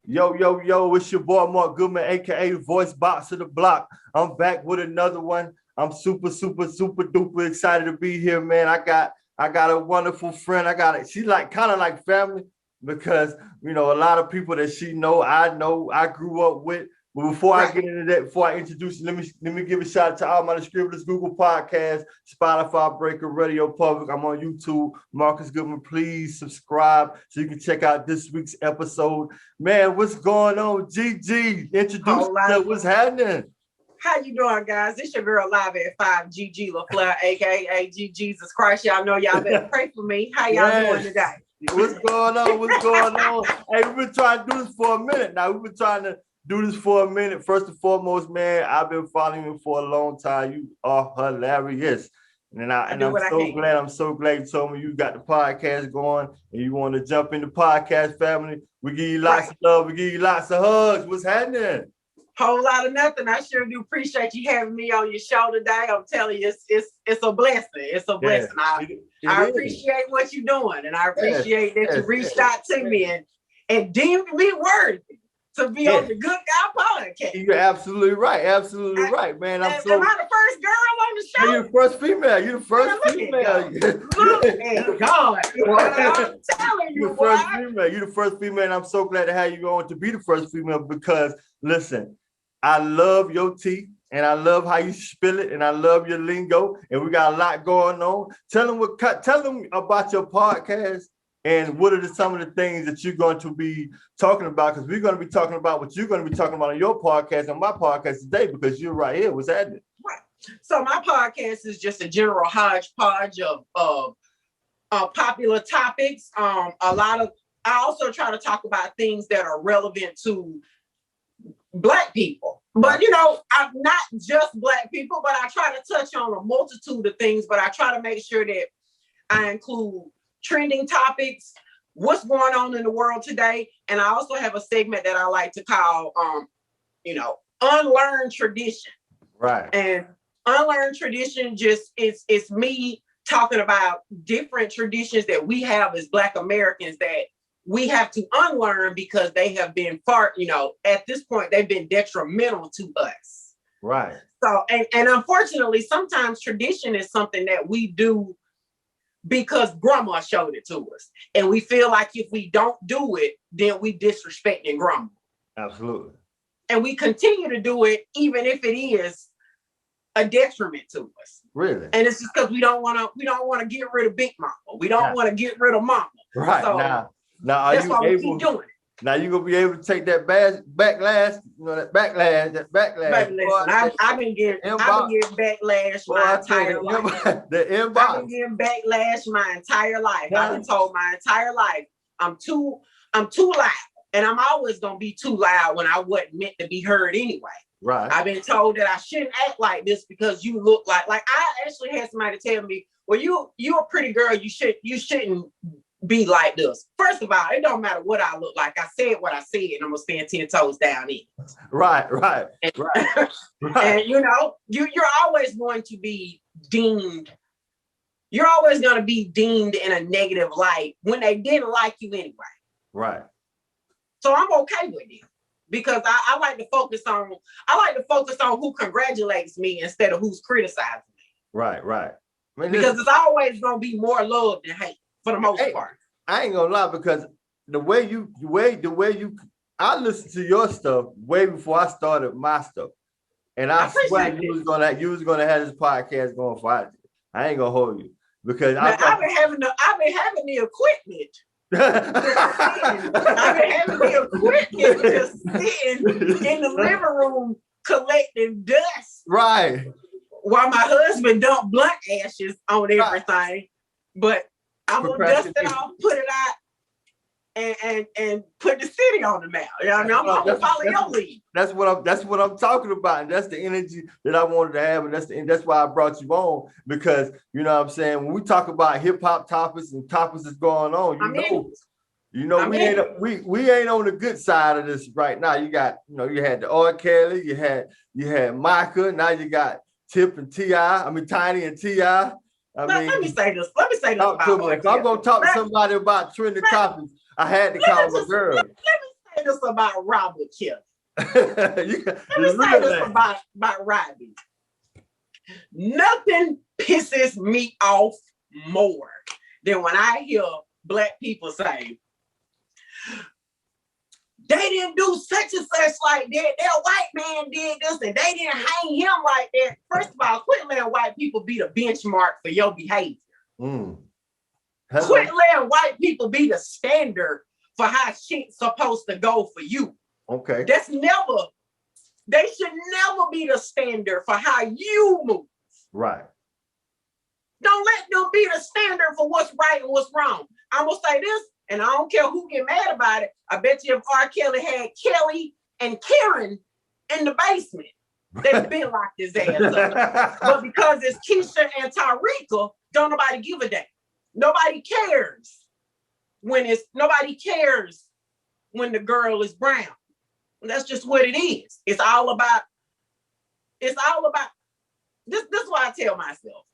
Yo, yo, yo, it's your boy Mark Goodman, aka Voice Box of the Block. I'm back with another one. I'm super, super, super duper excited to be here, man. I got a wonderful friend. She's like kind of like family because a lot of people that she know, I grew up with. But before I Right. get into that, before I introduce you, let me give a shout out to all my distributors, Google Podcasts, Spotify, Breaker, Radio Public. I'm on YouTube. Marcus Goodman, please subscribe so you can check out this week's episode. Man, what's going on, GG? Introduce Whole lot. yourself. What's happening? How you doing, guys? It's your girl live at 5 GG LaFleur, aka G Jesus Christ. Y'all know y'all better pray for me. How y'all doing today? What's going on? What's going on? Hey, we've been trying to do this for a minute now. We've been trying to do this for a minute. First and foremost, man, I've been following you for a long time. You are hilarious. I'm so glad you told me you got the podcast going and you want to jump in the podcast family. We give you lots of love. We give you lots of hugs. What's happening? Whole lot of nothing. I sure do appreciate you having me on your show today. I'm telling you, it's a blessing. It's a blessing. I appreciate what you're doing, and I appreciate that you reached out to me and deemed me worthy to be on the Good Guy podcast. You're absolutely right. Absolutely right, man. Am I the first girl on the show? You're the first female. You're the first female. Look at God. I'm telling you, You're the first female. You're the first female, and I'm so glad to have you on to be the first female because, listen, I love your teeth, and I love how you spill it, and I love your lingo, and we got a lot going on. Tell them about your podcast and what are some of the things that you're going to be talking about, because we're going to be talking about what you're going to be talking about on your podcast and my podcast today, because you're right here. What's happening? Right. So my podcast is just a general hodgepodge of popular topics. I also try to talk about things that are relevant to Black people, but I'm not just Black people, but I try to touch on a multitude of things, but I try to make sure that I include trending topics, what's going on in the world today. And I also have a segment that I like to call, unlearned tradition. Right. And unlearned tradition it's me talking about different traditions that we have as Black Americans that we have to unlearn because they have been at this point, they've been detrimental to us. Right. So, and unfortunately, sometimes tradition is something that we do because grandma showed it to us. And we feel like if we don't do it, then we disrespecting grandma. Absolutely. And we continue to do it, even if it is a detriment to us. Really? And it's just because we don't want to get rid of Big Mama. We don't want to get rid of Mama. Right. So, now that's why we keep doing it. Now you're gonna be able to take that backlash. I've been getting backlash my entire life. The inbox. I've been getting backlash my entire life. I've been told my entire life I'm too loud, and I'm always gonna be too loud when I wasn't meant to be heard anyway. Right. I've been told that I shouldn't act like this because you look like I actually had somebody tell me, well, you're a pretty girl. You shouldn't be like this. First of all, it don't matter what I look like. I said what I said, and I'm gonna stand 10 toes down in. Right. And you're always going to be deemed. You're always going to be deemed in a negative light when they didn't like you anyway. Right. So I'm okay with it because I like to focus on who congratulates me instead of who's criticizing me. Right. Because it's always going to be more love than hate. For the most part. I ain't gonna lie, because the way you I listened to your stuff way before I started my stuff. And I swear you was gonna have this podcast going for I ain't gonna hold you. Because I've been having the equipment. I've been having the equipment just sitting in the living room collecting dust. Right. While my husband dumped blunt ashes on everything. Right. But I'm gonna dust it off, put it out, and put the city on the map. I'm gonna follow your lead. That's what I'm talking about, and that's the energy that I wanted to have, and that's why I brought you on, because what I'm saying, when we talk about hip hop topics and topics that's going on, we ain't on the good side of this right now. You got you had the R. Kelly, you had Micah, now you got Tip and Tiny and T.I. Let me say this about if I'm gonna talk to somebody about trending topics, I had to call my girl. Let me say this about Robert Kelly. Let me say this about Robbie. Nothing pisses me off more than when I hear Black people say, they didn't do such and such like that. That white man did this and they didn't hang him like that. First of all, quit letting white people be the benchmark for your behavior. Quit letting white people be the standard for how shit's supposed to go for you. Okay. They should never be the standard for how you move. Right. Don't let them be the standard for what's right and what's wrong. I'm gonna say this, and I don't care who get mad about it. I bet you if R. Kelly had Kelly and Karen in the basement, they'd been locked his ass up. But because it's Keisha and Tyreeka, don't nobody give a damn. Nobody cares when the girl is brown. That's just what it is. It's all about this is what I tell myself.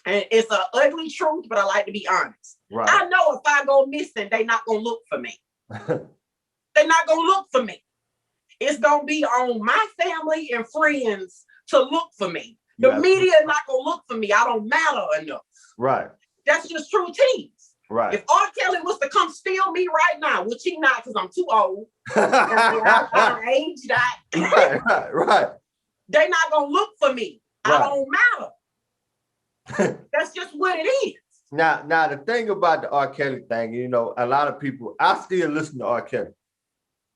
And it's an ugly truth, but I like to be honest. Right. I know if I go missing, they're not gonna look for me. They're not gonna look for me. It's gonna be on my family and friends to look for me. The media is not gonna look for me. I don't matter enough. Right. That's just true tease. Right. If R. Kelly was to come steal me right now, which he not because I'm too old, I'm aged out. Right. They're not gonna look for me. Right. I don't matter. That's just what it is. Now the thing about the R. Kelly thing, you know, a lot of people, I still listen to R. Kelly.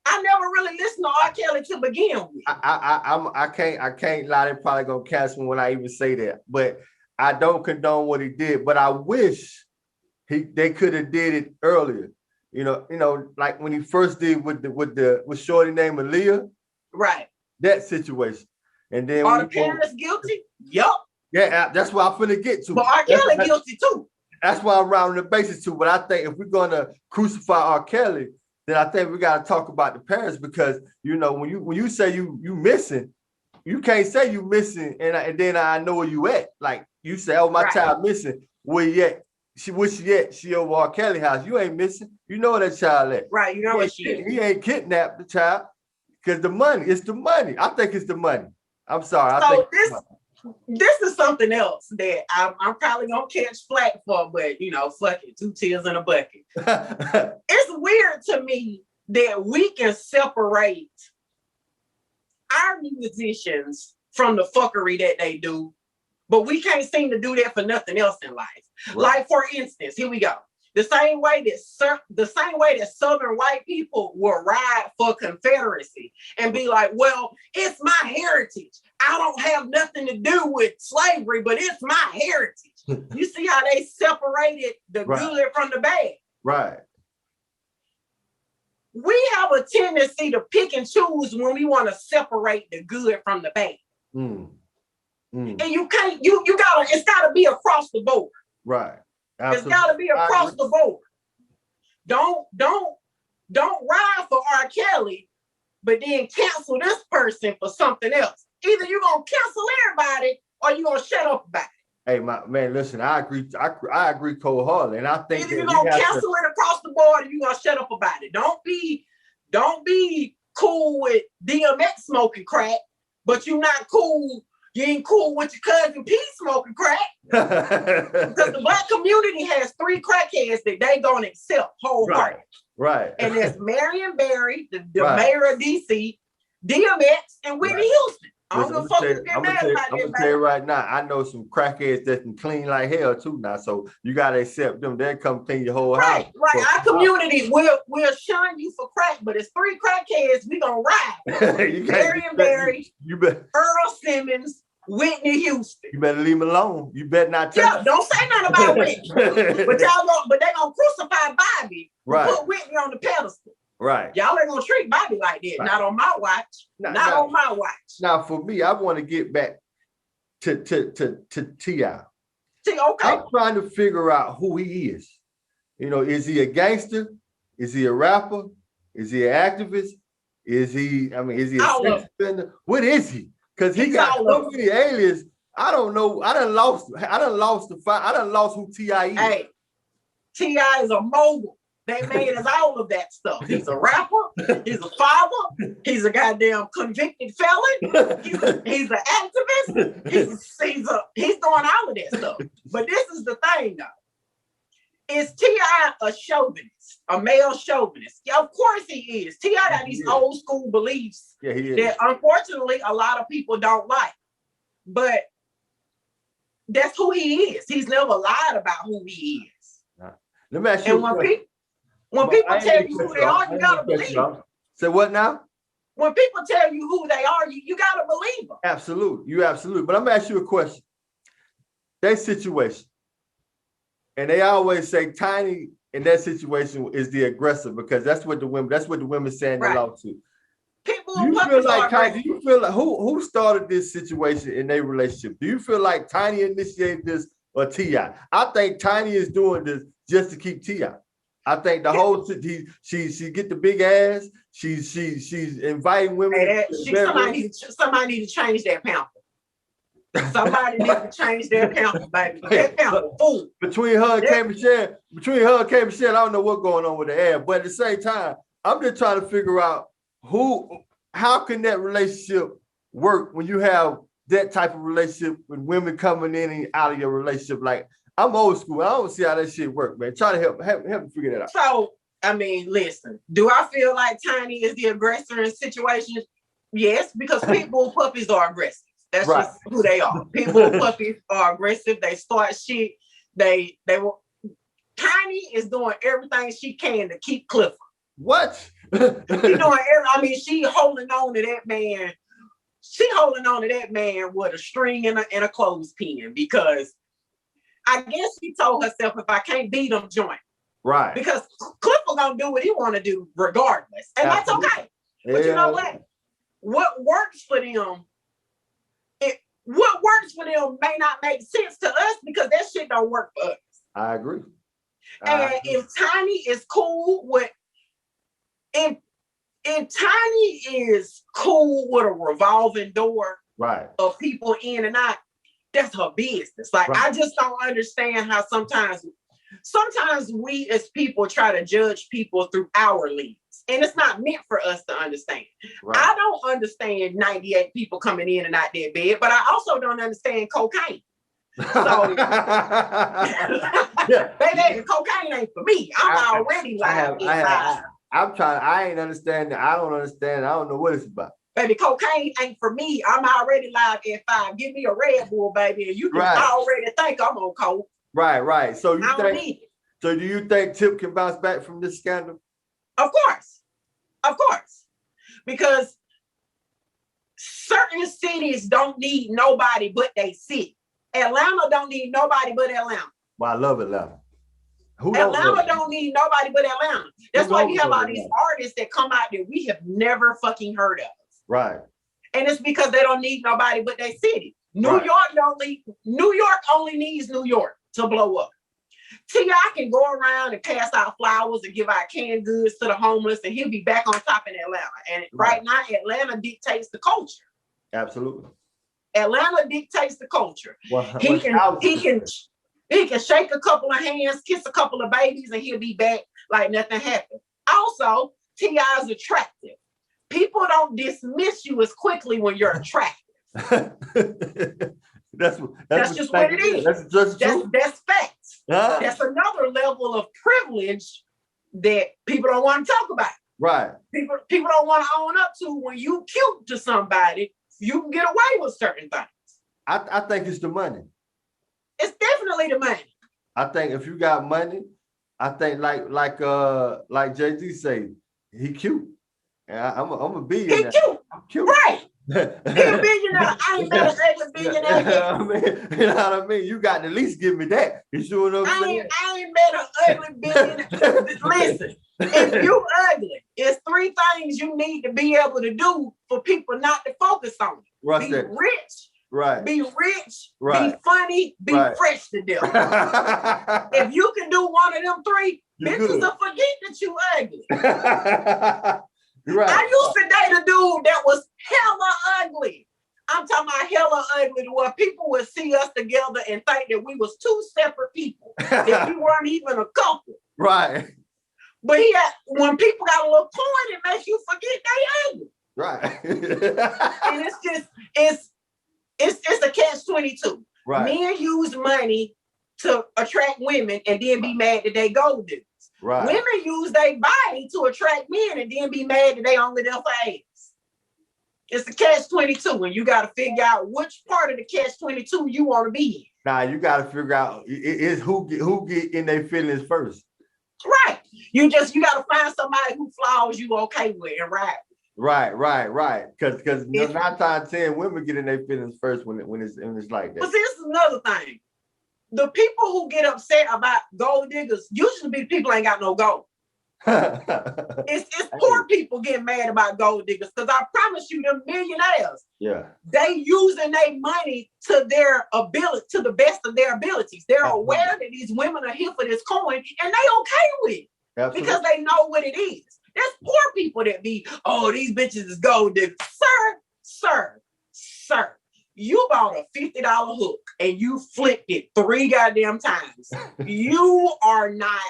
I never really listened to R. Kelly to begin with. I can't lie, they're probably gonna cancel me when I even say that, but I don't condone what he did. But I wish they could have did it earlier. You know, like when he first did with shorty named Aaliyah. Right. That situation. And then are the parents guilty? Yup. Yeah, that's what I'm finna get to. But R. Kelly guilty too. That's why I'm rounding the bases too. But I think if we're gonna crucify R. Kelly, then I think we gotta talk about the parents, because you know when you say you missing, you can't say you missing and then I know where you at. Like you say, oh, my child missing. Where you at? Where she at? She over R. Kelly house. You ain't missing. You know where that child at. Right. You know where she is. He ain't kidnapped the child because the money. It's the money. I think it's the money. I'm sorry. This is something else that I'm probably gonna catch flack for, but you know, fuck it, 2 tears in a bucket. It's weird to me that we can separate our musicians from the fuckery that they do, but we can't seem to do that for nothing else in life. Right. Like for instance, here we go. The same way that Southern white people will ride for Confederacy and be like, well, it's my heritage. I don't have nothing to do with slavery, but it's my heritage. You see how they separated the good from the bad? Right. We have a tendency to pick and choose when we want to separate the good from the bad. And you can't, it's gotta be across the board. Right. Absolutely. It's gotta be across the board. Don't ride for R. Kelly, but then cancel this person for something else. Either you're gonna cancel everybody or you're gonna shut up about it. Hey, my man, listen, I agree. I agree cold-heartedly, and I think either you're gonna cancel it across the board or you're gonna shut up about it. Don't be cool with DMX smoking crack, but you're not cool. You ain't cool with your cousin P smoking crack. Because the Black community has 3 crackheads that they don't accept wholeheartedly. Right. And it's Marion Barry, the mayor of DC, DMX, and Whitney Houston. I'm gonna tell you right now, I know some crackheads that can clean like hell too now. So you gotta accept them. They'll come clean your whole house. Right. Our community will shun you for crack, but it's 3 crackheads, we gonna ride. Marion Barry, Earl Simmons, Whitney Houston. You better leave him alone. You better not tell him. Don't say nothing about Whitney. But they gonna crucify Bobby. Right. Put Whitney on the pedestal. Right. Y'all ain't gonna treat Bobby like that. Right. Not on my watch. Not on my watch. Now, for me, I want to get back to T.I. Okay. I'm trying to figure out who he is. You know, is he a gangster? Is he a rapper? Is he an activist? Is he a sex offender? What is he? Because he got so many aliens. I don't know. I done lost who T.I. is. Hey, T.I. is a mogul. That man is all of that stuff. He's a rapper. He's a father. He's a goddamn convicted felon. He's an activist. He's doing all of that stuff. But this is the thing, though. Is T.I. a chauvinist, a male chauvinist? Yeah, of course he is. T.I. got these old school beliefs that unfortunately a lot of people don't like. But that's who he is. He's never lied about who he is. Let me ask you. And when people tell you who they are, you gotta believe them. Say what now? When people tell you who they are, you gotta believe them. Absolutely, you absolutely. But I'm gonna ask you a question. That situation, and they always say Tiny in that situation is the aggressor because that's what the women saying they love to. People do you feel like who started this situation in their relationship? Do you feel like Tiny initiated this or T.I.? I think Tiny is doing this just to keep T.I. I think the whole she get the big ass. She's inviting women. Somebody need to change their pamper. Somebody need to change their pamper, baby. That pamper fool. Between her and K Michelle, I don't know what's going on with the air. But at the same time, I'm just trying to figure out how can that relationship work when you have that type of relationship with women coming in and out of your relationship? Like, I'm old school. I don't see how that shit work, man. Try to help me figure that out. So, I mean, listen, do I feel like Tiny is the aggressor in situations? Yes, because pitbull puppies are aggressive. That's just who they are. Pitbull puppies are aggressive. They start shit. They will. Tiny is doing everything she can to keep Clifford. What? She holding on to that man. She holding on to that man with a string and a clothespin because I guess she told herself, if I can't beat him, join. Right. Because Clifford gonna do what he want to do regardless. And that's okay. But you know what? What works for them may not make sense to us because that shit don't work for us. I agree. If Tiny is cool with if Tiny is cool with a revolving door of people in and out, that's her business. Like, I just don't understand how sometimes we as people try to judge people through our lens. And it's not meant for us to understand. Right. I don't understand 98 people coming in and out their bed, but I also don't understand cocaine. So, baby, cocaine ain't for me. I'm already live. I ain't understanding. I don't understand. I don't know what it's about. Baby, cocaine ain't for me. I'm already live at 5. Give me a Red Bull, baby, and you can already think I'm on coke. Right. So do you think Tip can bounce back from this scandal? Of course. Because certain cities don't need nobody but they city. Atlanta don't need nobody but Atlanta. Well, I love Atlanta. Atlanta don't need nobody but Atlanta. That's why you have all these artists that come out that we have never fucking heard of. Right. And it's because they don't need nobody but their city. New York only needs New York to blow up. T.I. can go around and pass out flowers and give out canned goods to the homeless, and he'll be back on top in Atlanta. And right now, Atlanta dictates the culture. Absolutely. Atlanta dictates the culture. He can shake a couple of hands, kiss a couple of babies, and he'll be back like nothing happened. Also, T.I. is attractive. People don't dismiss you as quickly when you're attractive. That's just what it is. That's facts. That's another level of privilege that people don't want to talk about. Right. People don't want to own up to. When you cute to somebody, you can get away with certain things. I think it's the money. It's definitely the money. I think if you got money, I think like Jay-Z say, he cute. I'm a billionaire. He cute. I'm cute. Right. He a billionaire. I ain't met an ugly billionaire yet. You know what I mean? You got to at least give me that. You sure what I'm saying? I ain't met an ugly billionaire. Listen, if you ugly, it's 3 things you need to be able to do for people not to focus on you. Be rich. Right. Be rich. Right. Be funny. Be fresh to death. If you can do one of them 3, bitches will forget that you ugly. Right. I used to date a dude that was hella ugly. I'm talking about hella ugly to where people would see us together and think that we was 2 separate people, that we weren't even a couple. Right. But when people got a little coin, it makes you forget they angry. Right. And it's a catch-22. Right. Men use money to attract women and then be mad that they gold diggers. Right. Women use their body to attract men and then be mad that they only there for ass. It's the catch-22, and you got to figure out which part of the catch-22 you want to be in. Now you got to figure out is who get in their feelings first. Right. You got to find somebody who flaws you okay with and right. Right. Because 9 times out of 10 women get in their feelings first when it's like that. But this is another thing. The people who get upset about gold diggers usually be people ain't got no gold. It's poor people getting mad about gold diggers, because I promise you, them millionaires, they using their money to their ability, to the best of their abilities. They're aware that these women are here for this coin, and they okay with it. Absolutely. Because they know what it is. There's poor people that be, oh, these bitches is gold diggers. Sir, you bought a $50 hook and you flipped it 3 goddamn times. You are not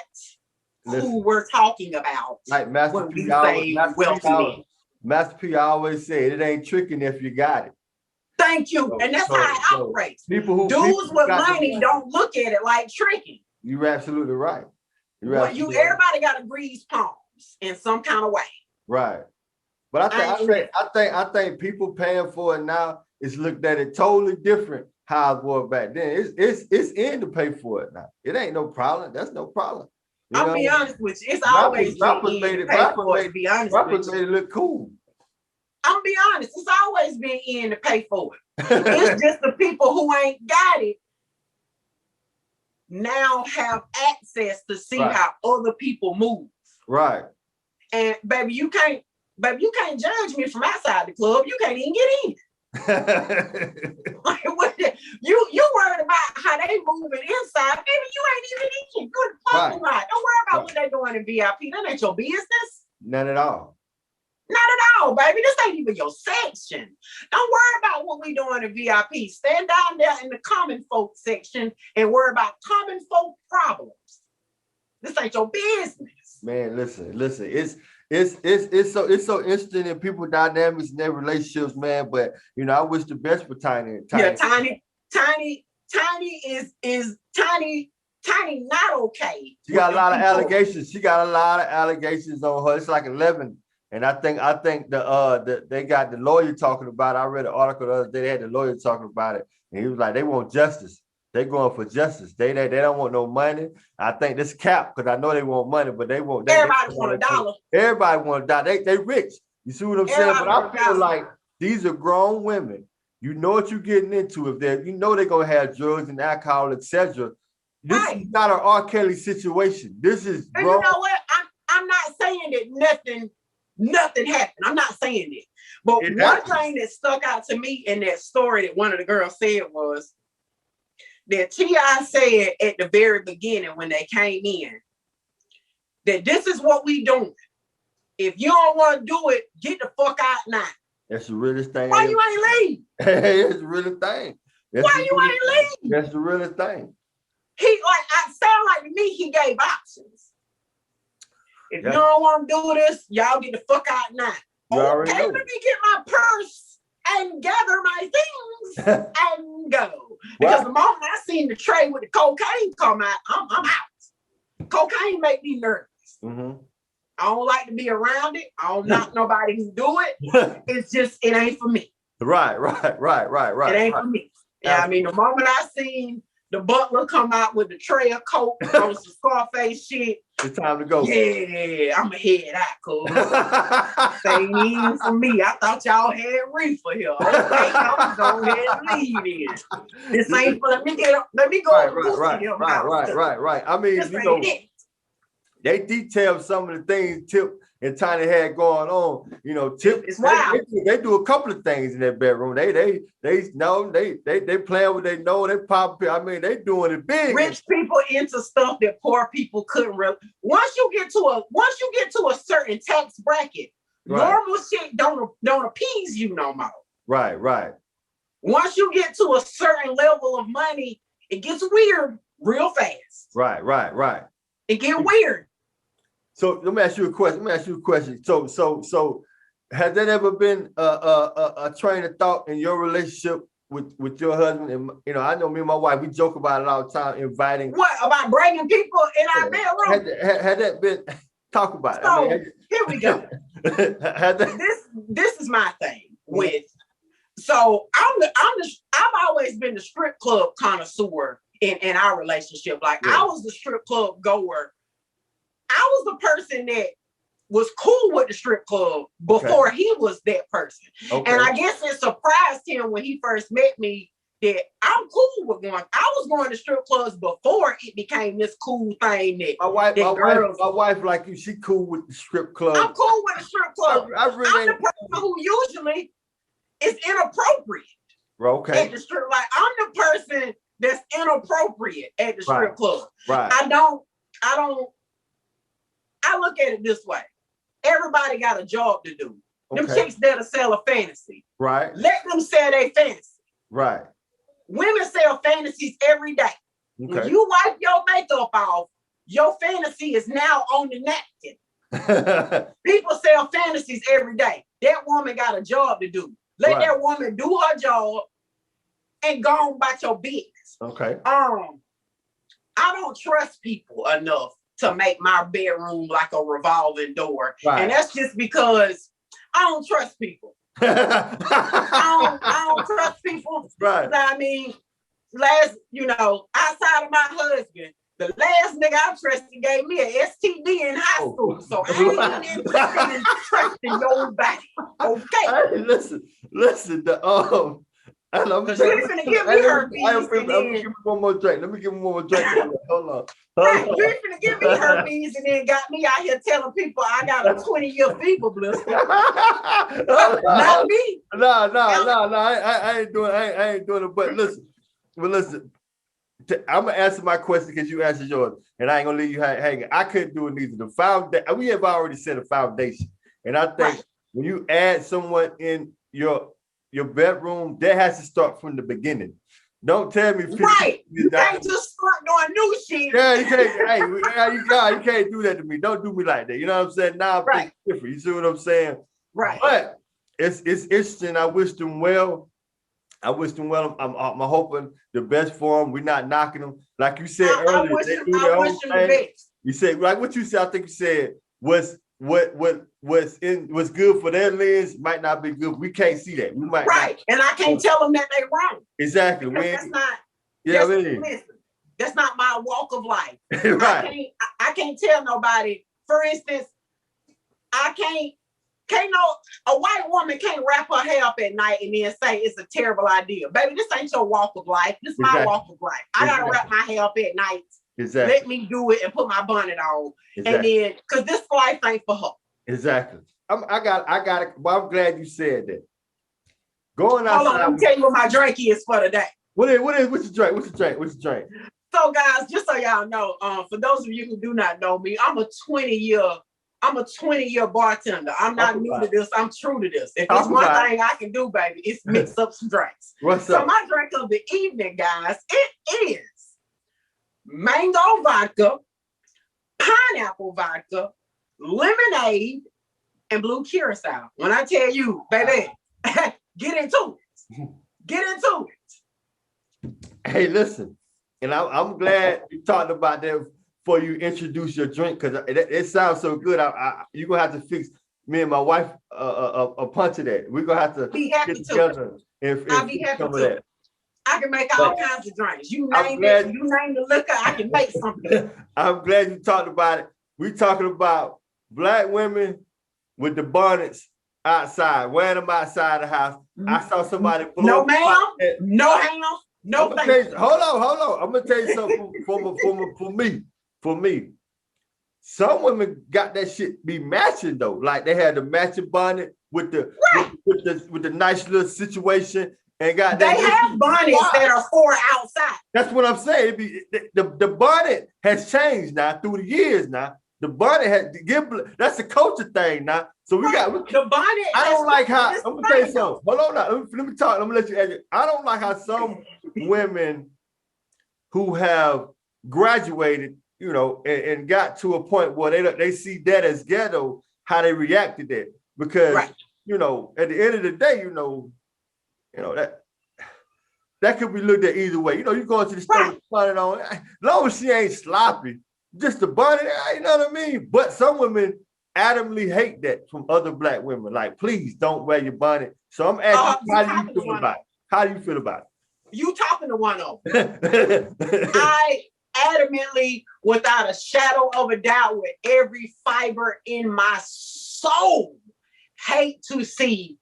who we're talking about. Like Master P always said, it ain't tricking if you got it. Thank you. And that's how it operates. Dudes with money don't look at it like tricking. You're absolutely right. Everybody got to grease palms in some kind of way. Right. But I think people paying for it now is looked at it totally different how it was back then. It's in to pay for it now. It ain't no problem. That's no problem. I'll be honest with you. It's always made it look cool. I'm be honest. It's always been in to pay for it. It's just the people who ain't got it now have access to see how other people move. Right. And baby, you can't judge me from outside the club. You can't even get in. you worried about how they moving inside. Baby, you ain't even in. Go to the parking lot. Don't worry about what they doing in VIP. That ain't your business. None at all. Not at all, baby. This ain't even your section. Don't worry about what we doing in VIP. Stand down there in the common folk section and worry about common folk problems. This ain't your business. Man, listen. It's so interesting in people dynamics in their relationships, man. But I wish the best for Tiny. Yeah, Tiny is not okay. She got a lot of allegations. She got a lot of allegations on her. It's like 11. And I think they got the lawyer talking about it. I read an article the other day. They had the lawyer talking about it, and he was like, they want justice. They going for justice. They don't want no money. I think this cap, because I know they want money, but they want. Everybody want a dollar. Everybody want a dollar. They rich. You see what I'm saying? But I feel like these are grown women. You know what you're getting into. If they're gonna have drugs and alcohol, etc. This is not an R. Kelly situation. This is. And you know what? I'm not saying that nothing happened. I'm not saying it. But one thing that stuck out to me in that story that one of the girls said was that T.I. said at the very beginning when they came in that this is what we doing. If you don't want to do it, get the fuck out now. That's the realest thing. Why you ain't leave? It's the realest thing. Why you ain't leave? That's the realest thing. I sound like to me, he gave options. If you don't want to do this, y'all get the fuck out now. Okay, let me get my purse and gather my things and go. Because the moment I seen the tray with the cocaine come out, I'm out. Cocaine make me nervous. Mm-hmm. I don't like to be around it. I don't knock nobody who do it. It's just, it ain't for me. Right. It ain't for me. Yeah, I mean, the moment I seen the butler come out with the tray of coke on some Scarface shit, it's time to go. Yeah, I'ma head out, cool. Ain't even for me. I thought y'all had reefer here. Okay, I'm gonna go ahead and leave it. This ain't for let me go. Right. I mean, they detailed some of the things Tip and Tiny had going on. Tip. They do a couple of things in their bedroom. They playing what they know. They pop. I mean, they doing it big. Rich people into stuff that poor people couldn't really. Once you get to a certain tax bracket, normal shit don't appease you no more. Right. Once you get to a certain level of money, it gets weird real fast. Right. It get weird. So let me ask you a question. So has that ever been a train of thought in your relationship with your husband? And I know me and my wife, we joke about it all the time, inviting. What about bringing people in our bedroom? Had that been talk about it? So here we go. Had that, this is my thing with. So I've always been the strip club connoisseur in our relationship. Like I was the strip club goer. I was the person that was cool with the strip club before he was that person. Okay. And I guess it surprised him when he first met me that I'm cool with going. I was going to strip clubs before it became this cool thing that my wife like you, she cool with the strip club. I'm cool with the strip club. I'm the person who usually is inappropriate. Okay. At the strip, like I'm the person that's inappropriate at the strip club. Right. I look at it this way. Everybody got a job to do. Them chicks that'll sell a fantasy. Right. Let them sell their fantasy. Right. Women sell fantasies every day. Okay. When you wipe your makeup off, your fantasy is now on the napkin. People sell fantasies every day. That woman got a job to do. Let that woman do her job and go on about your business. Okay. I don't trust people enough to make my bedroom like a revolving door. Right. And that's just because I don't trust people. I don't trust people. Right. I mean, outside of my husband, the last nigga I trusted gave me an STD in high school. So I ain't interested in trusting nobody. Okay. Hey, listen, I'm finna give me herpes. Let me give him one more drink. Hold on. Right, you finna give me herpes and then got me out here telling people I got a 20-year fever blister. Not me. No. I ain't doing it. But listen. I'm gonna answer my question because you answered yours, and I ain't gonna leave you hanging. I couldn't do it neither. We have already set a foundation, and I think when you add someone in your bedroom, that has to start from the beginning. Don't tell me. You can't just start doing new shit. Yeah, you can't. Hey, you can't do that to me. Don't do me like that. You know what I'm saying? Now I'm thinking different. You see what I'm saying? Right. But it's interesting. I wish them well. I'm hoping the best for them. We're not knocking them. Like you said earlier, I wish them the best. You said, like what you said, I think you said what's good for their lens might not be good. We can't see that. We might not. And I can't tell them that they're wrong. Exactly. That's not. Listen, that's not my walk of life. Right. I can't tell nobody. For instance, a white woman can't wrap her hair up at night and then say it's a terrible idea. Baby, this ain't your walk of life. This is my walk of life. I gotta wrap my hair up at night. Exactly. Let me do it and put my bonnet on. And then, because this life ain't for her. Exactly. I got it. Well, I'm glad you said that. Going outside. Hold on, let me tell you what my drink is for today. What's your drink? So guys, just so y'all know, for those of you who do not know me, I'm a 20-year bartender. I'm not new to this. I'm true to this. If there's one thing I can do, baby, it's mix up some drinks. So my drink of the evening, guys, it is mango vodka, pineapple vodka, lemonade, and blue curacao. When I tell you, baby, get into it. Hey, listen, and I'm glad you talked about that before you introduce your drink, because it sounds so good. You're gonna have to fix me and my wife a punch of that. We're gonna have to get together and I'll be happy to. I can make all kinds of drinks. You name the liquor, I can make something. I'm glad you talked about it. We talking about Black women with the bonnets outside, wearing them outside the house. I saw somebody blow no ma'am, no ham, no thank you. Hold on. I'm gonna tell you something for me. Some women got that shit be matching though. Like they had the matching bonnet with the nice little situation. And got they have bonnets that are for outside. That's what I'm saying. The bonnet has changed now through the years now. The bonnet has to give. That's a culture thing now. So we got the bonnet. I don't like how. I'm gonna tell you something. Hold on now. Let me talk. I'm gonna let you edit. I don't like how some women who have graduated you know, and got to a point where they see that as ghetto, how they react to that. Because, Right. you know, at the end of the day, you know, that could be looked at either way. You know, you go into the store with bonnet on, as long as she ain't sloppy, just the bonnet, you know what I mean? But some women adamantly hate that from other Black women. Like, please don't wear your bonnet. So I'm asking, how do you feel about it? How do you feel about it? You talking to one of them. I adamantly, without a shadow of a doubt, with every fiber in my soul, hate to see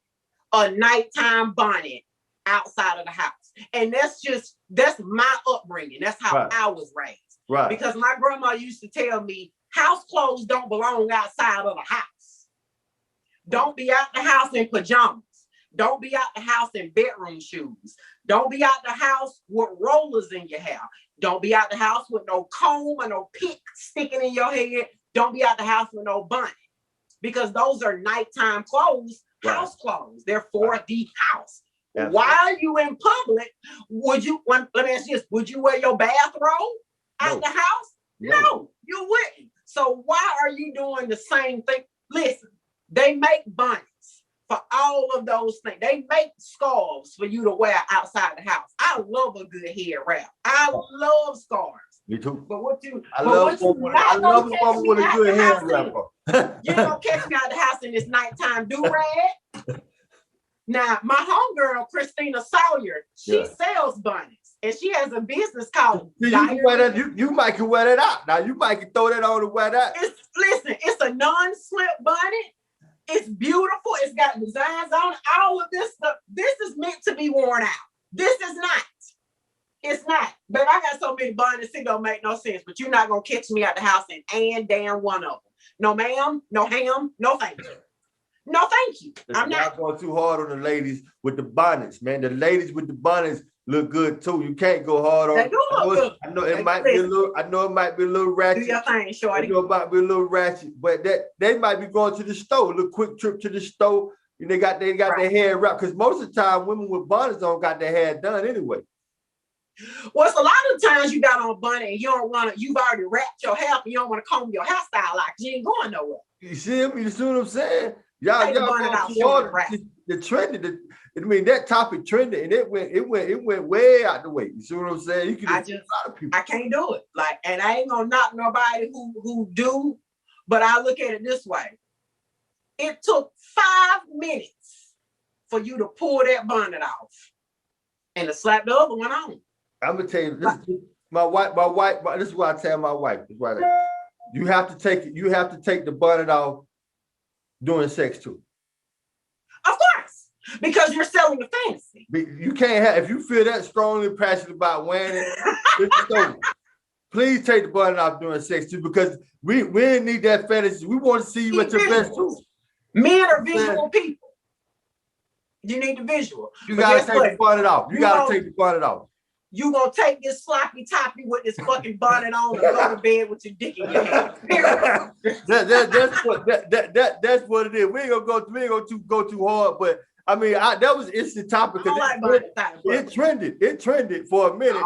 a nighttime bonnet outside of the house. And that's my upbringing. That's how I was raised. Right. Because my grandma used to tell me, house clothes don't belong outside of the house. Don't be out the house in pajamas. Don't be out the house in bedroom shoes. Don't be out the house with rollers in your hair. Don't be out the house with no comb or no pick sticking in your head. Don't be out the house with no bonnet. Because those are nighttime clothes, house clothes. They're for the house. Absolutely. While you in public, let me ask you this, would you wear your bathrobe out the house? No, you wouldn't. So why are you doing the same thing? Listen, they make bonnets for all of those things. They make scarves for you to wear outside the house. I love a good head wrap. I love scarves. Me too. But what you I love a woman with a good hair wrap. You don't catch me out the house in this nighttime do-rag. Now, my homegirl, Christina Sawyer, she sells bonnets. And she has a business called you might can wear that out. Now you might can throw that on and wear that. Listen, it's a non-slip bonnet. It's beautiful. It's got designs on it. All of this stuff. This is meant to be worn out. This is not. It's not. But I got so many bonnets, it don't make no sense. But you're not gonna catch me at the house and damn one of them. No ma'am, no ham, no thank you. No, thank you. I'm not going too hard on the ladies with the bonnets, man. The ladies with the bonnets look good too. You can't go hard on. They do look good. I know it might be a little. I know it might be a little ratchet. Do your thing, shorty. I know it might be a little ratchet, but that they might be going to the store. A little quick trip to the store. And they got their hair wrapped because most of the time women with bonnets on got their hair done anyway. Well, it's a lot of times you got on a bonnet and you don't want to. You've already wrapped your hair up and you don't want to comb your hairstyle like you ain't going nowhere. You see me? You see what I'm saying? Y'all going too hard. The trending. I mean, that topic trended and it went way out the way. You see what I'm saying? You can a lot of people. I can't do it. Like, and I ain't gonna knock nobody who do, but I look at it this way. It took 5 minutes for you to pull that bonnet off and to slap the other one on. I'm gonna tell you this. My wife. This is what I tell my wife. This is why you have to take it. You have to take the bonnet off during sex too. Of course, because you're selling the fantasy. You can't have if you feel that strongly passionate about wearing it. Please take the bonnet off during sex too, because we didn't need that fantasy. We want to see you at your best too. Men are visual people. You need the visual. You gotta take the bonnet off. You gotta take the bonnet off. You gonna take this sloppy toppy with this fucking bonnet on and go to bed with your dick in your hand. That's what it is. We ain't gonna go too hard, but I mean, that was instant topic. It trended for a minute.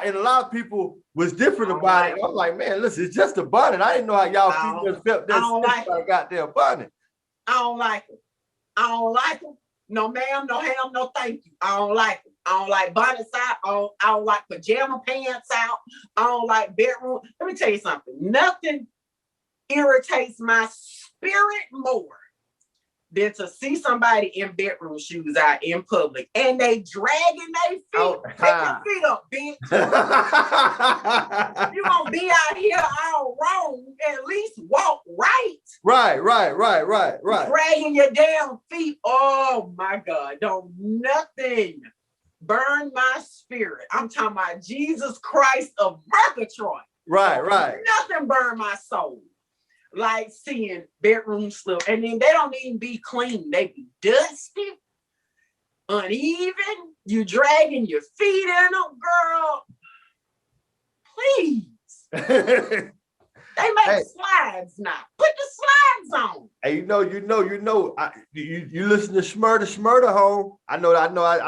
And a lot of people was different about it. I'm like, man, listen, it's just a bonnet. I didn't know how y'all females felt that I got their bonnet. I don't like it. I don't like them. No ma'am, no ham, no thank you. I don't like them. I don't like bonnets out. I don't like pajama pants out. I don't like bedroom. Let me tell you something. Nothing irritates my spirit more than to see somebody in bedroom shoes out in public and they dragging their feet. Pick your feet up, bitch. You gonna be out here all wrong, at least walk right. Right. Dragging your damn feet. Oh my God. Don't nothing burn my spirit. I'm talking about Jesus Christ of Murgatroyd. Right. Nothing burn my soul like seeing bedroom slip. And then they don't even be clean. They be dusty, uneven. You dragging your feet in them, girl. Please. They make slides now. Put the slides on. Hey, you know. You listen to Shmurda Home. I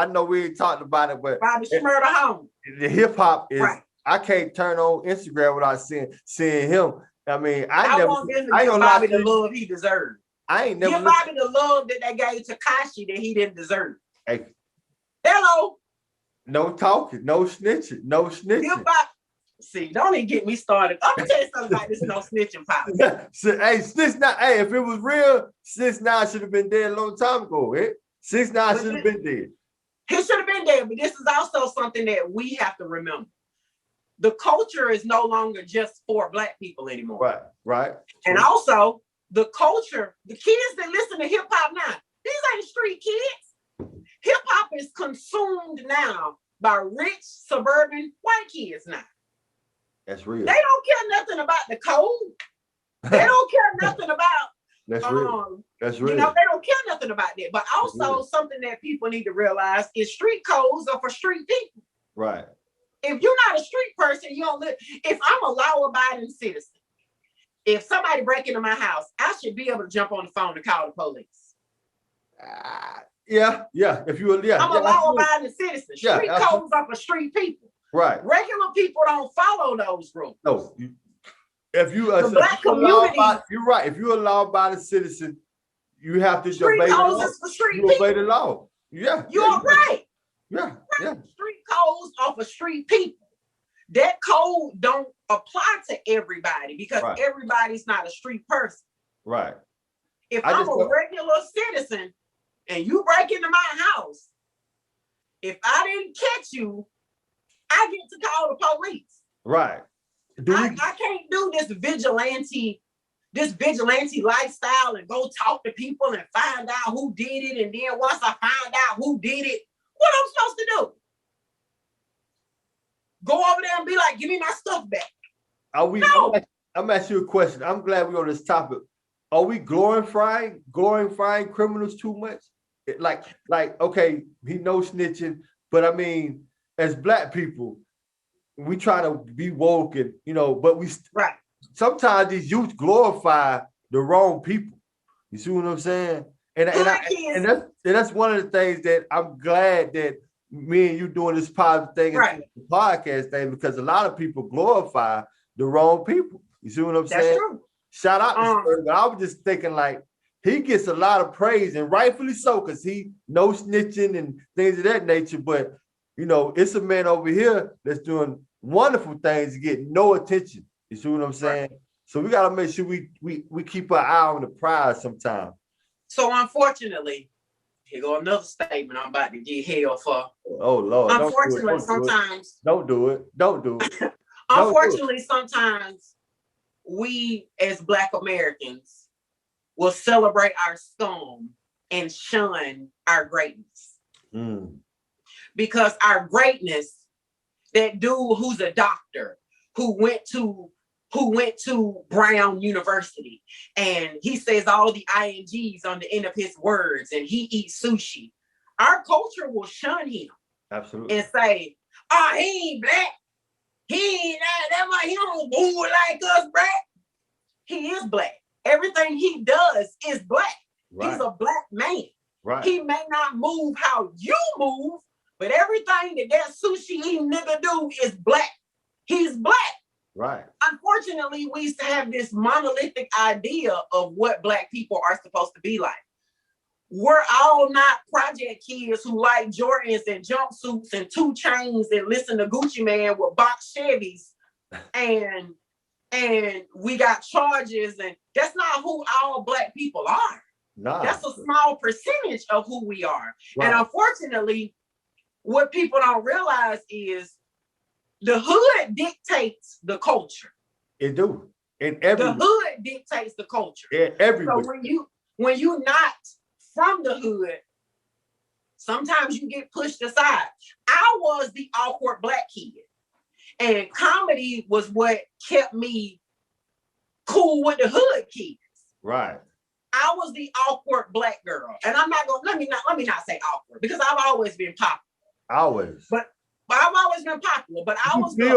know. We ain't talked about it, but Bobby Shmurda Home. The hip hop is I can't turn on Instagram without seeing him. I mean, I want him to give Bobby the love he deserved. I ain't never give Bobby the love that they gave Tekashi that he didn't deserve. Hey. Hello. No talking, no snitching, no snitching. See, don't even get me started. I'm gonna tell you something about this no snitching policy. Hey, 6ix9ine. Hey, if it was real, 6ix9ine should have been dead a long time ago. 6ix9ine should have been dead. He should have been dead, but this is also something that we have to remember. The culture is no longer just for Black people anymore. Right, right. And also the culture, the kids that listen to hip hop now, these ain't street kids. Hip hop is consumed now by rich suburban white kids now. That's real. They don't care nothing about the code. They don't care nothing about. That's real. That's real. You know, they don't care nothing about that. But also something that people need to realize is street codes are for street people. Right. If you're not a street person, you don't live. If I'm a law-abiding citizen, if somebody break into my house, I should be able to jump on the phone and call the police. Yeah. If you I'm a law-abiding citizen. Street codes are for street people. Right. Regular people don't follow those rules. No. If you the Black community, you're right. If you're a law-abiding citizen, you have to obey the law. You obey the law. Yeah. You're right. Yeah. Street codes are for street people. That code don't apply to everybody because everybody's not a street person. Right. If I'm a regular citizen and you break into my house, if I didn't catch you, I get to call the police. Right. I can't do this vigilante lifestyle and go talk to people and find out who did it. And then once I find out who did it, what I'm supposed to do? Go over there and be like, give me my stuff back. No. I'm asking you a question. I'm glad we're on this topic. Are we glorifying criminals too much? Okay, he knows snitching, but I mean, as Black people, we try to be woke and, but we sometimes these youth glorify the wrong people. You see what I'm saying? And that's one of the things that I'm glad that me and you doing this positive thing and the podcast thing, because a lot of people glorify the wrong people. You see what I'm saying? That's true. Shout out to Spurs, but I was just thinking he gets a lot of praise, and rightfully so, because he knows snitching and things of that nature. But it's a man over here that's doing wonderful things to get no attention. You see what I'm saying? Right. So we gotta make sure we keep our eye on the prize sometimes. So unfortunately, here go another statement I'm about to get hell for. Oh Lord. Unfortunately, sometimes. Don't do it. Unfortunately, sometimes we as Black Americans will celebrate our scum and shun our greatness. Because our greatness, that dude who's a doctor, who went to Brown University, and he says all the INGs on the end of his words, and he eats sushi. Our culture will shun him. Absolutely. And say, oh, he ain't Black. He ain't that much. He don't move like us, Black. He is Black. Everything he does is Black. Right. He's a Black man. Right. He may not move how you move, but everything that sushi eating nigga do is Black. He's Black. Right. Unfortunately, we used to have this monolithic idea of what Black people are supposed to be like. We're all not project kids who like Jordans and jumpsuits and 2 Chainz and listen to Gucci Man with box Chevys and we got charges, and that's not who all Black people are. Nah. That's a small percentage of who we are. Right. And unfortunately, what people don't realize is the hood dictates the culture. It do. The hood dictates the culture. Everywhere. So when you not from the hood, sometimes you get pushed aside. I was the awkward Black kid, and comedy was what kept me cool with the hood kids. Right. I was the awkward Black girl, and I'm not gonna let me not say awkward, because I've always been popular. Always. But I've always been popular. But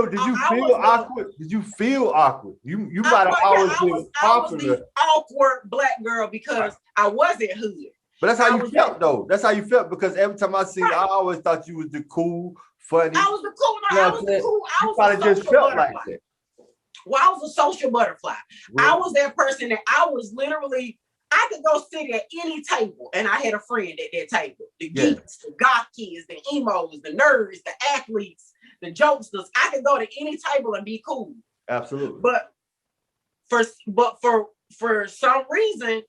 Did you feel awkward? Did you feel awkward? You might have always been popular. I was the awkward Black girl because I wasn't hood. But that's how you felt, though. That's how you felt, because every time I see you, I always thought you was the cool, funny. I was the cool. You know I what was I'm the saying? cool. I You was probably a just social felt butterfly. like that. Well, I was a social butterfly. I was that person that I was literally, I could go sit at any table and I had a friend at that table. The geeks, the goth kids, the emos, the nerds, the athletes, the jokesters. I could go to any table and be cool. Absolutely. But for some reason,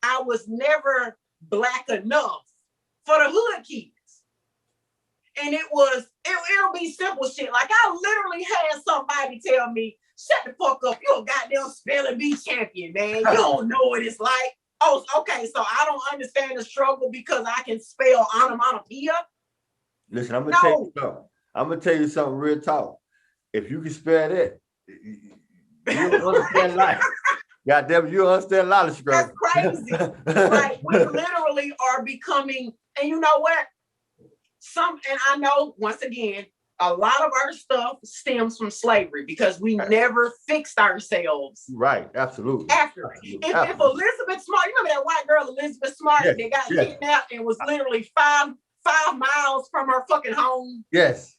I was never black enough for the hood kids. And it'll be simple shit. Like I literally had somebody tell me, shut the fuck up. You're a goddamn spelling bee champion, man. You don't know what it's like. Oh, okay. So I don't understand the struggle because I can spell onomatopoeia. Listen, I'm gonna tell you something. I'm gonna tell you something real talk. If you can spell that, you understand life. Goddamn, you understand a lot of struggle. That's crazy. Like we literally are becoming, and you know what? And I know once again, a lot of our stuff stems from slavery because we never fixed ourselves. Right, absolutely. After absolutely. If Elizabeth Smart, you remember that white girl Elizabeth Smart that got kidnapped and was literally five miles from her fucking home? Yes,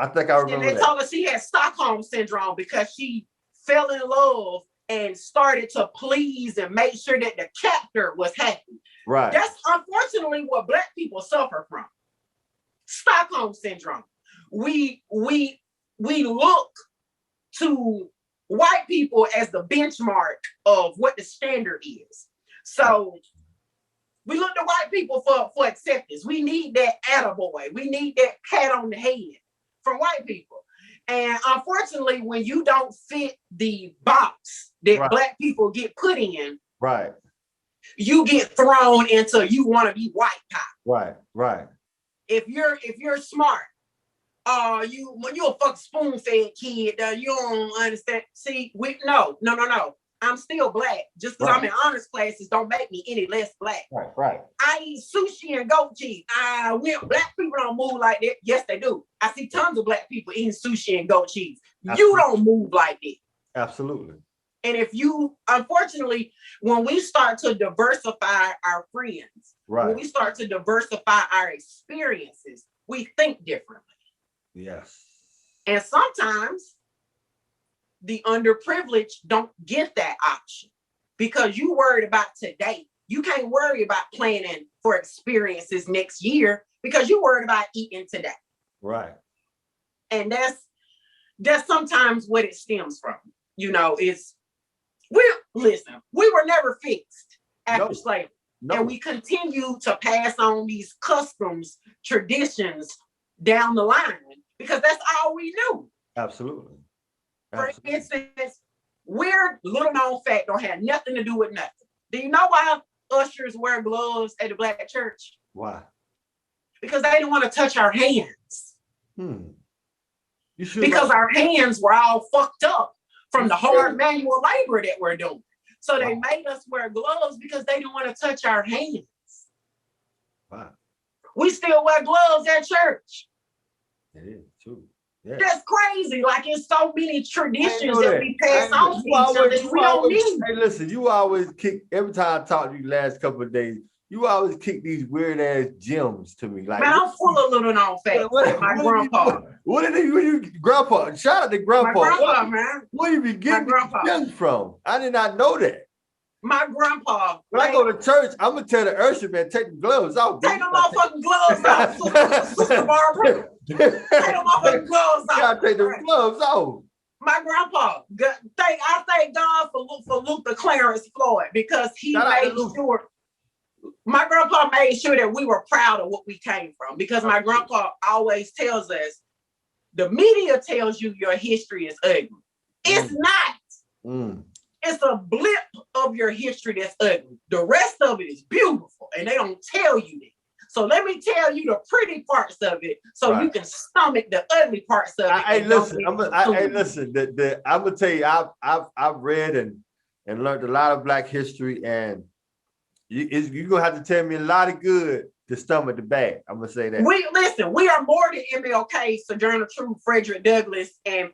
I think I remember. And they told her she had Stockholm syndrome because she fell in love and started to please and make sure that the captor was happy. Right. That's unfortunately what Black people suffer from. Stockholm syndrome. We look to white people as the benchmark of what the standard is. So we look to white people for acceptance. We need that attaboy. We need that pat on the head from white people. And unfortunately, when you don't fit the box that Black people get put in, right, you get thrown into you want to be white pie. Right. If you're smart, you a fuck spoon-fed kid. You don't understand. See, no. I'm still Black. Just because I'm in honors classes don't make me any less Black. Right. I eat sushi and goat cheese. Black people don't move like that. Yes, they do. I see tons of Black people eating sushi and goat cheese. Absolutely. You don't move like that. Absolutely. And unfortunately, when we start to diversify our friends, when we start to diversify our experiences, we think differently. Yes. And sometimes the underprivileged don't get that option because you worried about today. You can't worry about planning for experiences next year because you worried about eating today. Right. And that's sometimes what it stems from. You know, we were never fixed after slavery. No. And we continue to pass on these customs, traditions down the line because that's all we knew. Absolutely. For instance, weird little known fact don't have nothing to do with nothing. Do you know why ushers wear gloves at the Black church? Why? Because they didn't want to touch our hands. You because our hands were all fucked up from the hard manual labor that we're doing. So they made us wear gloves because they didn't want to touch our hands. Wow. We still wear gloves at church. It is too. Yeah. That's crazy. Like it's so many traditions that we pass on to each other that we don't need. Hey, listen, you always kick, every time I talk to you last couple of days, you always kick these weird ass gems to me. Like, man, I'm full of little known facts. My grandpa. Grandpa? Shout out to Grandpa. My grandpa, man. Where you be getting these gems from? I did not know that. My grandpa. When I go to church, I'm gonna tell the usher man, take the gloves off. Take them motherfucking gloves off, Sister Barbara. Take them motherfucking gloves off. You gotta take the gloves off. My grandpa, I thank God for Luther Clarence Floyd because he made sure. My grandpa made sure that we were proud of what we came from because my grandpa always tells us, the media tells you your history is ugly. It's not. It's a blip of your history that's ugly. The rest of it is beautiful and they don't tell you that. So let me tell you the pretty parts of it so you can stomach the ugly parts of it. Hey, listen, I'm gonna tell you, I've read and learned a lot of Black history, and you're gonna have to tell me a lot of good to stomach the bad. I'm gonna say that. We are more than MLK, Sojourner Truth, Frederick Douglass, and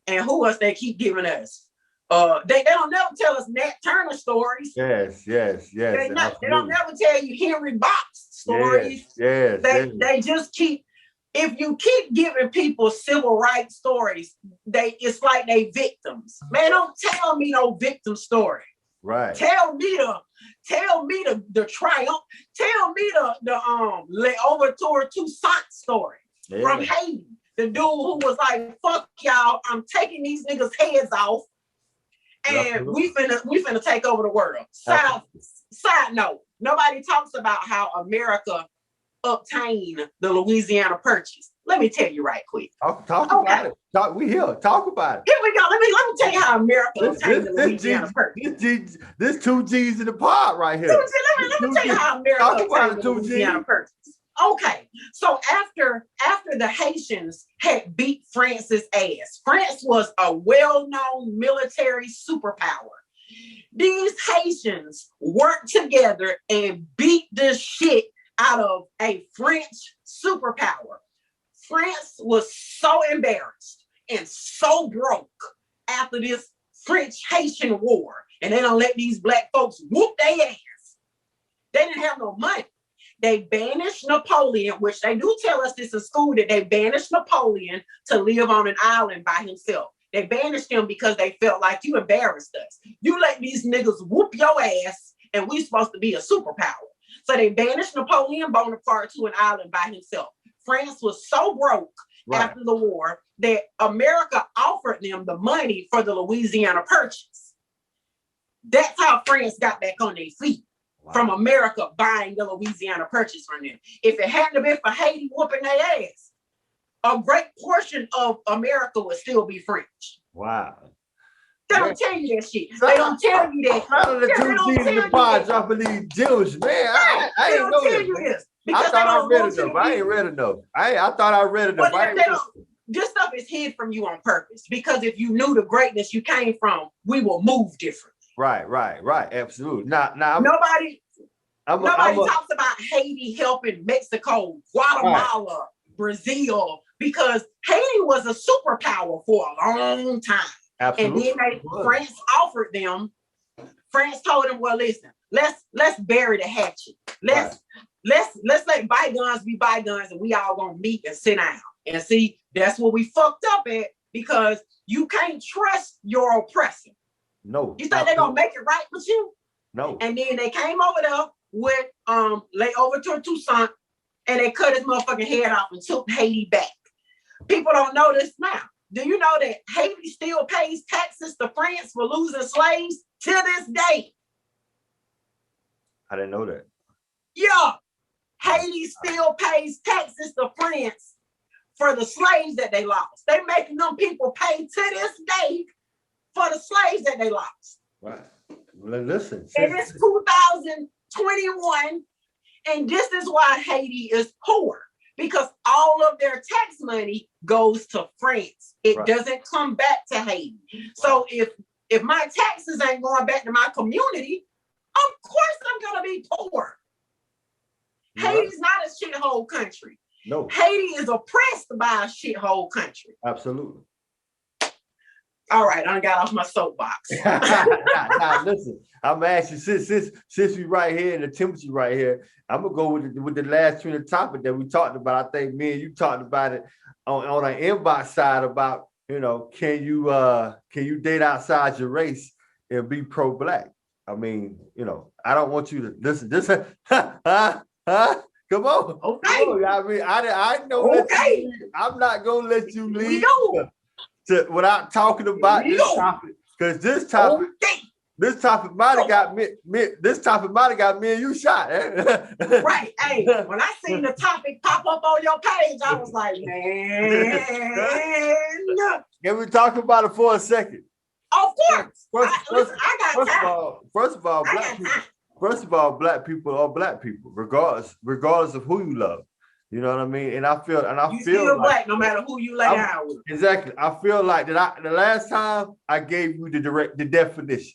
who else they keep giving us. They don't never tell us Nat Turner stories. Yes. They don't never tell you Henry Box stories. Yes. They just keep if you keep giving people civil rights stories, it's like they victims. Man, don't tell me no victim story. Right. Tell me the triumph. Tell me the Overture Toussaint story from Haiti. The dude who was like, "Fuck y'all, I'm taking these niggas' heads off, and we finna take over the world." Side note: nobody talks about how America obtained the Louisiana Purchase. Let me tell you right quick. Talk about it. We here. Talk about it. Here we go. Let me tell you how America obtained the Louisiana Purchase. This 2 G's in the pot right here. Let me tell you how America obtained the Louisiana Purchase. Okay, so after the Haitians had beat France's ass, France was a well-known military superpower. These Haitians worked together and beat the shit out of a French superpower. France was so embarrassed and so broke after this French-Haitian war, and they don't let these black folks whoop their ass. They didn't have no money. They banished Napoleon, which they do tell us this in school, that they banished Napoleon to live on an island by himself. They banished him because they felt like, you embarrassed us. You let these niggas whoop your ass, and we supposed to be a superpower. So they banished Napoleon Bonaparte to an island by himself. France was so broke after the war that America offered them the money for the Louisiana Purchase. That's how France got back on their feet. From America buying the Louisiana Purchase from them. If it hadn't been for Haiti whooping their ass, a great portion of America would still be French. Wow. They don't tell you that shit. They don't tell you that. None of the 2 G's in the pot dropping these Jews, man. I ain't know this. I thought I read enough. I ain't read enough. I thought I read enough. This stuff is hid from you on purpose, because if you knew the greatness you came from, we will move different. Right. Absolutely. Now, nobody talks about Haiti helping Mexico, Guatemala, Brazil, because Haiti was a superpower for a long time. Absolutely. And then France offered them. France told them, "Well, listen, let's bury the hatchet. Let's let bygones be bygones, and we all gonna meet and sit down." And see, that's what we fucked up at, because you can't trust your oppressor. No. You think they're gonna make it right with you? No. And then they came over there with Overture Toussaint, and they cut his motherfucking head off and took Haiti back. People don't know this now. Do you know that Haiti still pays taxes to France for losing slaves to this day? I didn't know that. Yeah. Haiti still pays taxes to France for the slaves that they lost. They making them people pay to this day for the slaves that they lost. Right. Well, listen. And it's 2021, and this is why Haiti is poor, because all of their tax money goes to France. It doesn't come back to Haiti. So if my taxes ain't going back to my community, of course I'm gonna be poor. Haiti's not a shithole country. No. Haiti is oppressed by a shithole country. Absolutely. All right, I got off my soapbox. Now, listen, I'm asking, since we right here and the temperature right here, I'm gonna go with the last trending topic that we talked about. I think me and you talked about it on an inbox side about, can you date outside your race and be pro-black? I mean, I don't want you to listen. This, come on. Okay. Come on. I mean, I know. Okay. I'm not gonna let you leave without talking about this topic, because this topic might have got me. This topic might have got me and you shot. Right. Hey, when I seen the topic pop up on your page, I was like, man. Can we talk about it for a second? Of course. First of all, black people are black people, regardless of who you love. You know what I mean? And I feel still black no matter who you lay down with. Exactly. I feel like that the last time I gave you the definition.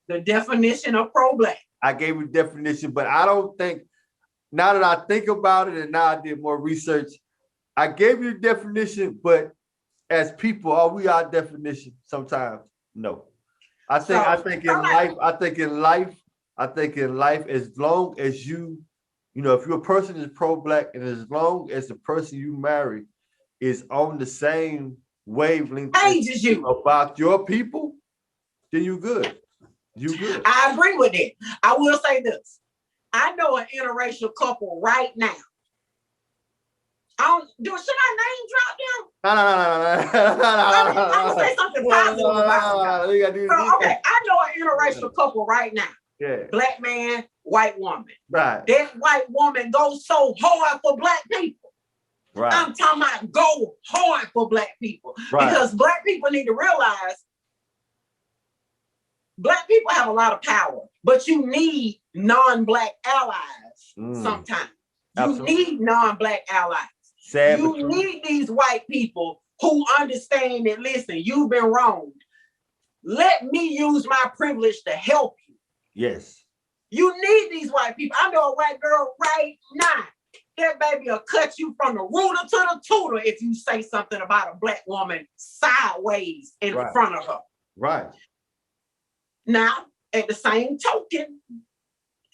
The definition of pro-black. I gave you the definition, but I don't think, now that I think about it and now I did more research, I gave you the definition, but as people, are we our definition sometimes? No. I think in life, as long as you You know, if you're a person that's pro-black, and as long as the person you marry is on the same wavelength Age as you. about your people, then you good. You good. I agree with it. I will say this. I know an interracial couple right now. Should I name drop them? I'm gonna say something positive about them. So, okay, I know an interracial couple right now. Yeah. Black man, white woman. Right. That white woman goes so hard for black people. Right. I'm talking about go hard for black people. Right. Because black people need to realize black people have a lot of power, but you need non-black allies sometimes. Absolutely. You need non-black allies. You need these white people who understand that, listen, you've been wronged. Let me use my privilege to help you. Yes. You need these white people. I know a white girl right now. That baby will cut you from the rooter to the tutor if you say something about a black woman sideways in front of her. Right. Now, at the same token,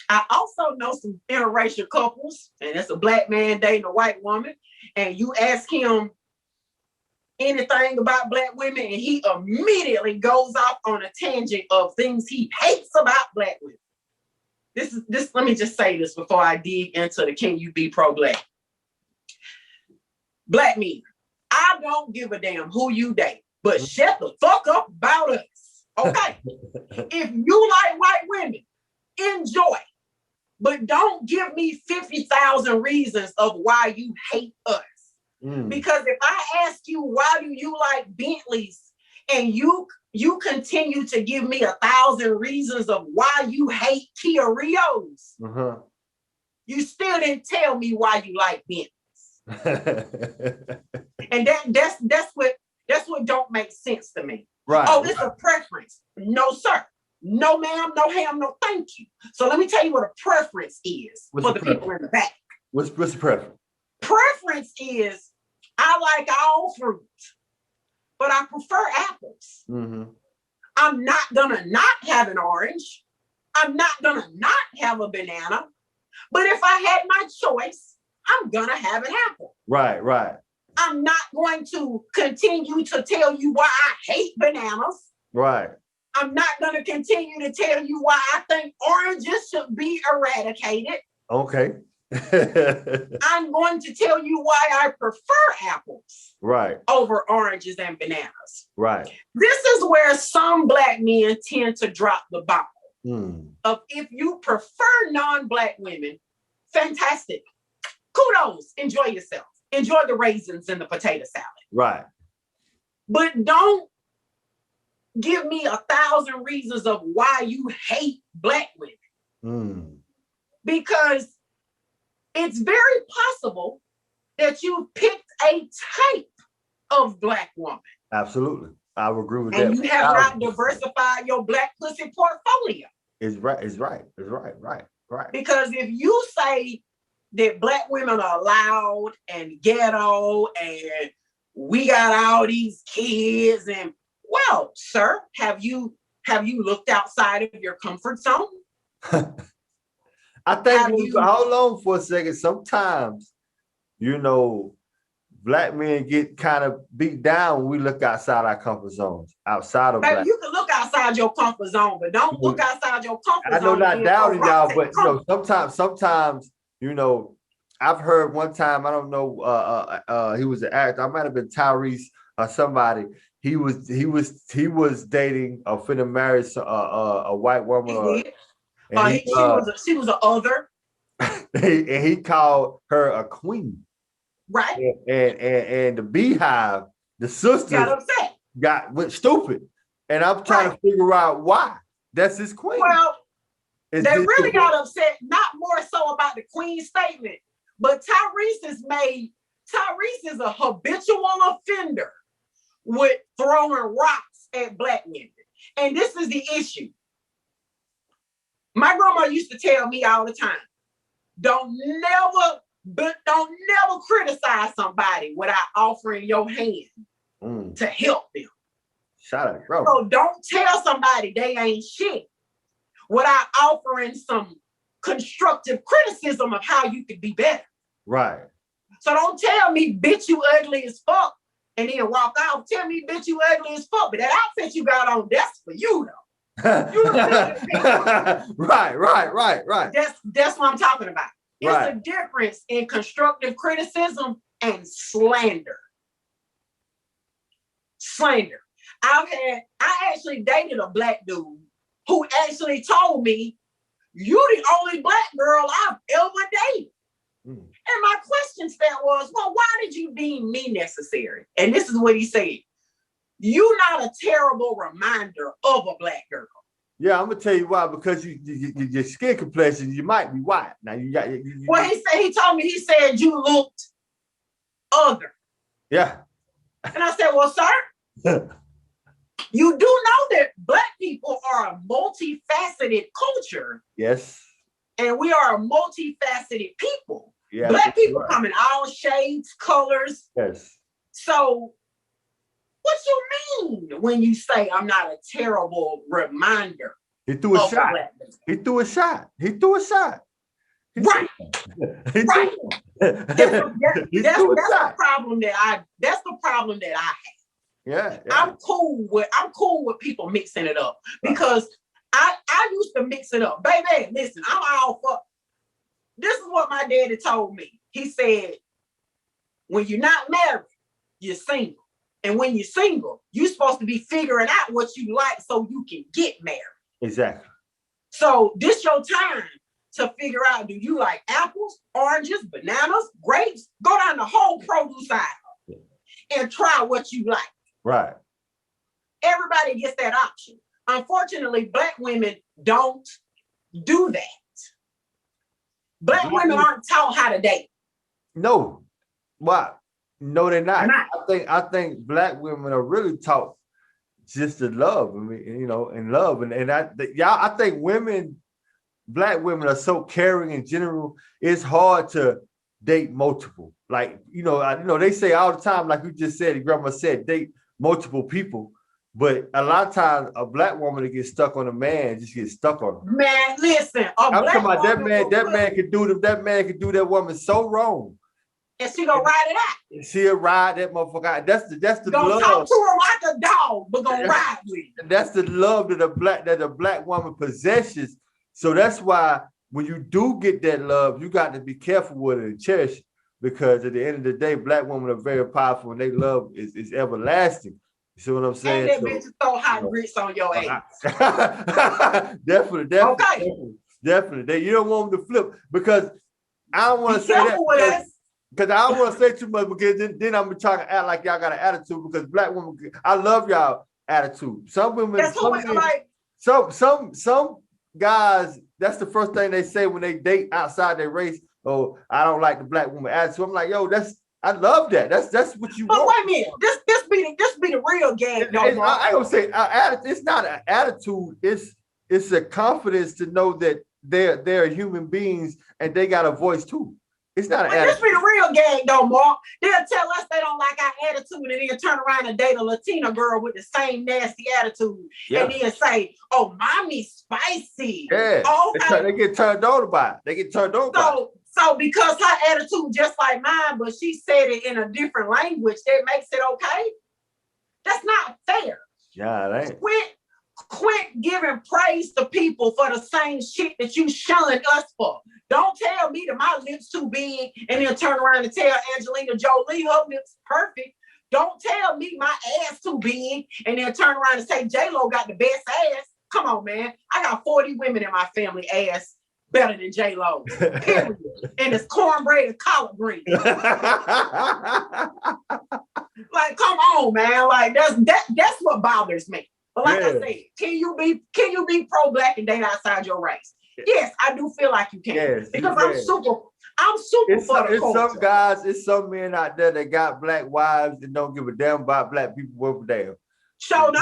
I also know some interracial couples, and it's a black man dating a white woman, and you ask him anything about black women, and he immediately goes off on a tangent of things he hates about black women. This. Let me just say this before I dig into the can you be pro-black. Black men, I don't give a damn who you date, but shut the fuck up about us. Okay? If you like white women, enjoy. But don't give me 50,000 reasons of why you hate us. Because if I ask you, why do you like Bentleys? And you continue to give me 1,000 reasons of why you hate Kia Rios. You still didn't tell me why you like Bentleys. And that's what don't make sense to me. Right. Oh, it's a preference. No, sir. No, ma'am, no ham, no thank you. So let me tell you what a preference is for the people in the back. What's the preference? Preference is I like all fruit, but I prefer apples. I'm not gonna not have an orange. I'm not gonna not have a banana. But if I had my choice, I'm gonna have an apple. Right, right. I'm not going to continue to tell you why I hate bananas. Right. I'm not going to continue to tell you why I think oranges should be eradicated. Okay. I'm going to tell you why I prefer apples. Right. Over oranges and bananas. Right. This is where some black men tend to drop the ball. Of if you prefer non-black women, fantastic. Kudos. Enjoy yourself. Enjoy the raisins and the potato salad. Right. But don't give me 1,000 reasons of why you hate black women. Because it's very possible that you picked a type of black woman. Absolutely. I would agree with that. And you have not diversified your black pussy portfolio. It's right. It's right. It's right. Right. Right. Because if you say that black women are loud and ghetto and we got all these kids, and well, sir, have you looked outside of your comfort zone? I think hold on for a second. Sometimes, black men get kind of beat down when we look outside our comfort zones. Outside of black. You can look outside your comfort zone, but don't look outside your comfort zone. I know not doubting y'all, but sometimes, I've heard one time, I don't know, he was an actor. I might have been Tyrese or somebody. He was dating or finna marry a white woman. She was an other. And he called her a queen. Right. And the Beehive, the sisters got upset. Went stupid. And I'm trying to figure out why. That's his queen. Well, they really got upset, not more so about the queen statement, but Tyrese is a habitual offender with throwing rocks at black women. And this is the issue. My grandma used to tell me all the time, don't never criticize somebody without offering your hand to help them. Shout out, bro. So don't tell somebody they ain't shit without offering some constructive criticism of how you could be better. Right. So don't tell me, bitch, you ugly as fuck, and then walk out. Tell me, bitch, you ugly as fuck. But that outfit you got on, that's for you, though. Right. That's what I'm talking about. It's Right. a difference in constructive criticism and slander. Slander. I actually dated a black dude who actually told me, "You the only black girl I've ever dated." And my question to that was, well, why did you deem me necessary? And this is what he said: "You're not a terrible reminder of a black girl." Yeah, I'm gonna tell you why. Because your skin complexion, you might be white. Now you got. Well, he told me, he said you looked other. Yeah. And I said, well, sir, you do know that black people are a multifaceted culture. Yes. And we are a multifaceted people. Yeah. Black people right. come in all shades, colors. Yes. So what you mean when you say I'm not a terrible reminder? He threw a shot. Blackness? He threw a shot. He threw a shot. Right. Right. That's the problem that I have. Yeah. I'm cool with people mixing it up, because I used to mix it up. Baby, listen, I'm all for. This is what my daddy told me. He said, when you're not married, you're single. And when you're single, you're supposed to be figuring out what you like so you can get married. Exactly. So this your time to figure out, do you like apples, oranges, bananas, grapes? Go down the whole produce aisle and try what you like. Right. Everybody gets that option. Unfortunately, black women don't do that. Black women aren't taught how to date. No. Why? No, they're not. I think black women are really taught just to love. I mean, and love. And I think black women are so caring in general. It's hard to date multiple. Like, they say all the time, like you just said, your grandma said, date multiple people. But a lot of times, a black woman that gets stuck on a man just gets stuck on him. Man, listen, I'm talking about that man. That man could do that woman so wrong. And she gonna ride it out. She'll ride that motherfucker out. That's the gonna love. Talk to her like a dog, but gonna ride with her. That's the love that a black woman possesses. So that's why when you do get that love, you got to be careful with it and cherish it, because at the end of the day, black women are very powerful and they love is everlasting. You see what I'm saying? And that bitch throw hot grits on your ass. Definitely. Okay. Definitely. You don't want them to flip, because I don't want to say that. Because I don't want to say too much, because then I'm gonna try to act like y'all got an attitude, because black women, I love y'all attitude. Some women, some guys, that's the first thing they say when they date outside their race. Oh, I don't like the black woman attitude. I'm like, yo, I love that. That's what you want. But wait a minute, this be the real game. I don't say it's not an attitude. It's a confidence to know that they're human beings and they got a voice too. It's not an attitude. This be the real game though, Mark. They'll tell us they don't like our attitude, and then turn around and date a Latina girl with the same nasty attitude, and then say, "Oh, mommy's spicy." Yeah, okay. They get turned on by it. They get turned on by it. So because her attitude just like mine, but she said it in a different language, that makes it okay? That's not fair. Yeah, it ain't. Quit giving praise to people for the same shit that you shunned us for. Don't tell me that my lips too big and then turn around and tell Angelina Jolie her lips perfect. Don't tell me my ass too big and then turn around and say J-Lo got the best ass. Come on, man. I got 40 women in my family ass better than J-Lo. Period. And it's cornbread and collard greens. Like, come on, man. Like that's what bothers me. But like I said, can you be pro-black and date outside your race? Yes, I do feel like you can. Yes, because I'm super for the culture. It's some men out there that got black wives and don't give a damn about black people worth a damn. So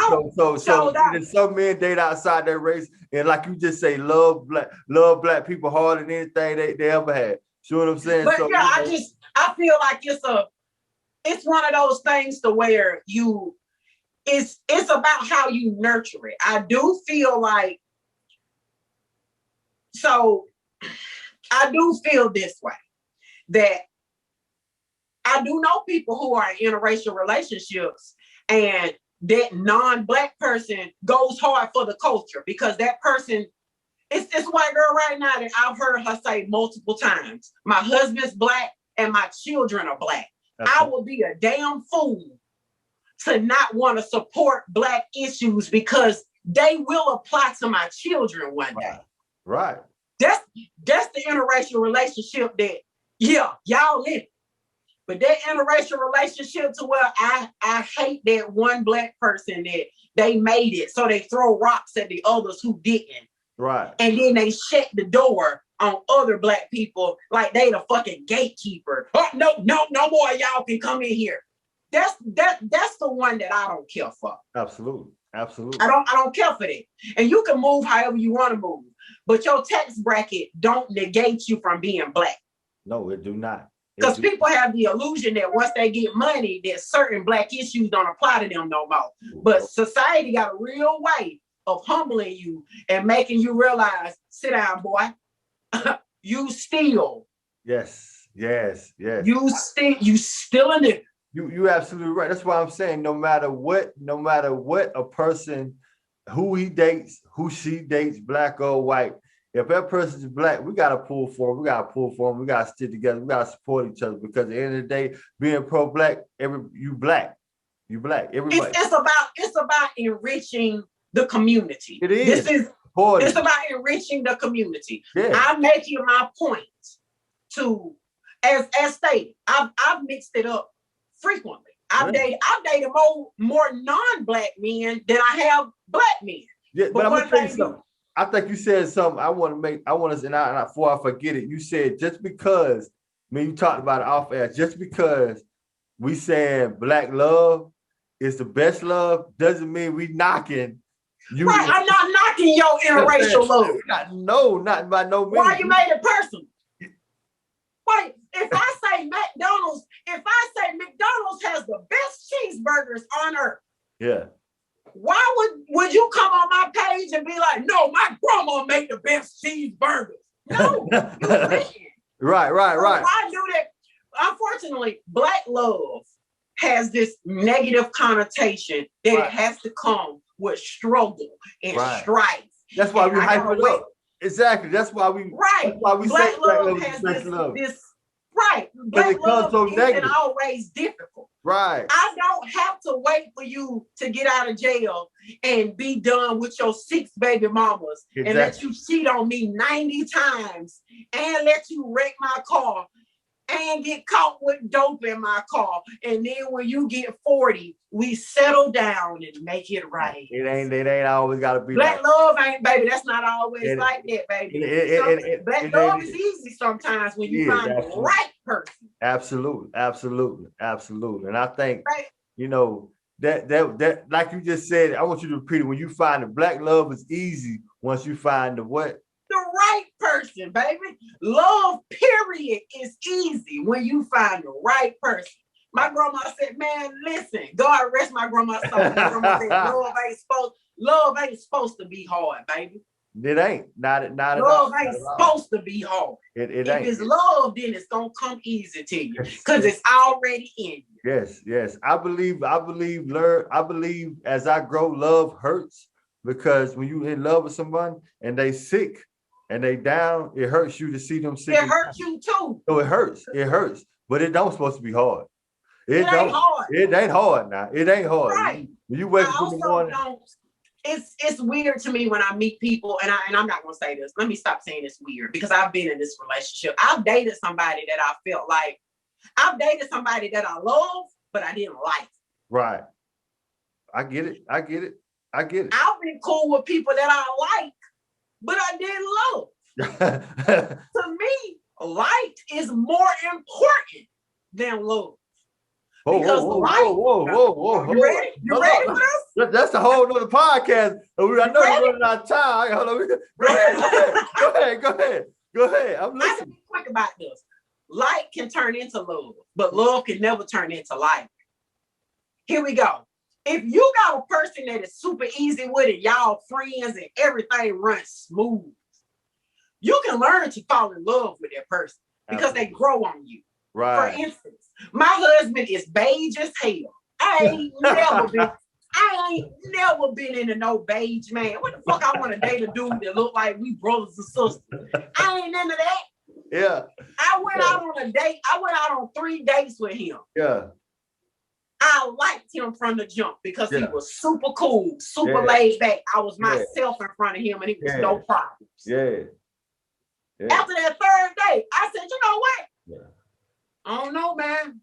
some men date outside their race and, like you just say, love black people harder than anything they ever had. See what I'm saying? But I feel like it's one of those things to where it's about how you nurture it. I do feel like, so I do feel this way, that I do know people who are in interracial relationships, and that non-Black person goes hard for the culture because that person, it's this white girl right now that I've heard her say multiple times, my husband's Black and my children are Black. I will be a damn fool to not want to support Black issues because they will apply to my children one day. Right. That's the interracial relationship that, yeah, y'all in it. But that interracial relationship to where I hate that one Black person that they made it so they throw rocks at the others who didn't. Right. And then they shut the door on other Black people like they the fucking gatekeeper. Oh, no more y'all can come in here. That's the one that I don't care for. Absolutely. Absolutely. I don't care for that. And you can move however you want to move, but your tax bracket don't negate you from being Black. No, it do not. Because people have the illusion that once they get money, that certain Black issues don't apply to them no more. But society got a real way of humbling you and making you realize, sit down, boy. You steal. Yes. You still in it. You absolutely right. That's why I'm saying no matter what a person, who he dates, who she dates, Black or white, if that person is Black, we gotta pull for him. We gotta stick together. We gotta support each other because at the end of the day, being pro-Black, you Black. Everybody. It's about enriching the community. It is. It's about enriching the community. Yeah. I'm making my point to, as stated, I've mixed it up frequently. I've dated more non-Black men than I have Black men. Yeah, but I'm gonna tell you something. I think you said something before I forget it, you said just because, you talked about it off air, just because we saying Black love is the best love doesn't mean we knocking you. Right, I'm not knocking your interracial love. Not by no means. Why you made it personal? Wait, if I say McDonald's has the best cheeseburgers on earth. Yeah. Why would you come on my page and be like, no, my grandma make the best cheeseburgers? No, you didn't. Right. Why do that? Unfortunately, Black love has this negative connotation that it has to come with struggle and strife. That's why we hype it up. Exactly. That's why we Black love has this. Right. Black love isn't always difficult. Right. I don't have to wait for you to get out of jail and be done with your 6 baby mamas and let you cheat on me 90 times and let you wreck my car and get caught with dope in my car. And then when you get 40, we settle down and make it right. It ain't always gotta be Black love ain't, baby. That's not always like that, baby. Black love is easy sometimes when you find the right person. Absolutely. And I think, that like you just said, I want you to repeat it. When you find the Black love is easy once you find the what? The right person, baby. Love, period, is easy when you find the right person. My grandma said, man, listen, God rest my grandma's soul. My grandma said, love ain't supposed to be hard, baby. It ain't. Not at all. Love ain't supposed to be hard. It if ain't. It's love, then it's gonna come easy to you because it's already in you. Yes. I believe as I grow, love hurts because when you in love with someone and they sick and they down, it hurts you to see them sick. It hurts you too. So it hurts, but it don't supposed to be hard. It ain't hard. It ain't hard now. It ain't hard. Right. You wake up in the morning. It's weird to me when I meet people, and I'm not gonna say this. Let me stop saying it's weird because I've been in this relationship. I've dated somebody that I felt like I've dated somebody that I love, but I didn't like. Right. I get it. I've been cool with people that I like, but I didn't love. To me, like is more important than love. Whoa. You ready? You ready for this? That's a whole nother podcast. I know we're running out of time. Go ahead. I'm listening. I can be quick about this. Like can turn into love, but love can never turn into like. Here we go. If you got a person that is super easy with it, y'all friends and everything runs smooth, you can learn to fall in love with that person because they grow on you. Right. For instance, my husband is beige as hell. I ain't never been into no beige man. What the fuck I want to date a dude that look like we brothers and sisters? I ain't into that. Yeah. I went out on a date. I went out on 3 dates with him. Yeah. I liked him from the jump because he was super cool, super laid back. I was myself in front of him and it was no problems. Yeah. After that 3rd date, I said, you know what? I don't know, man.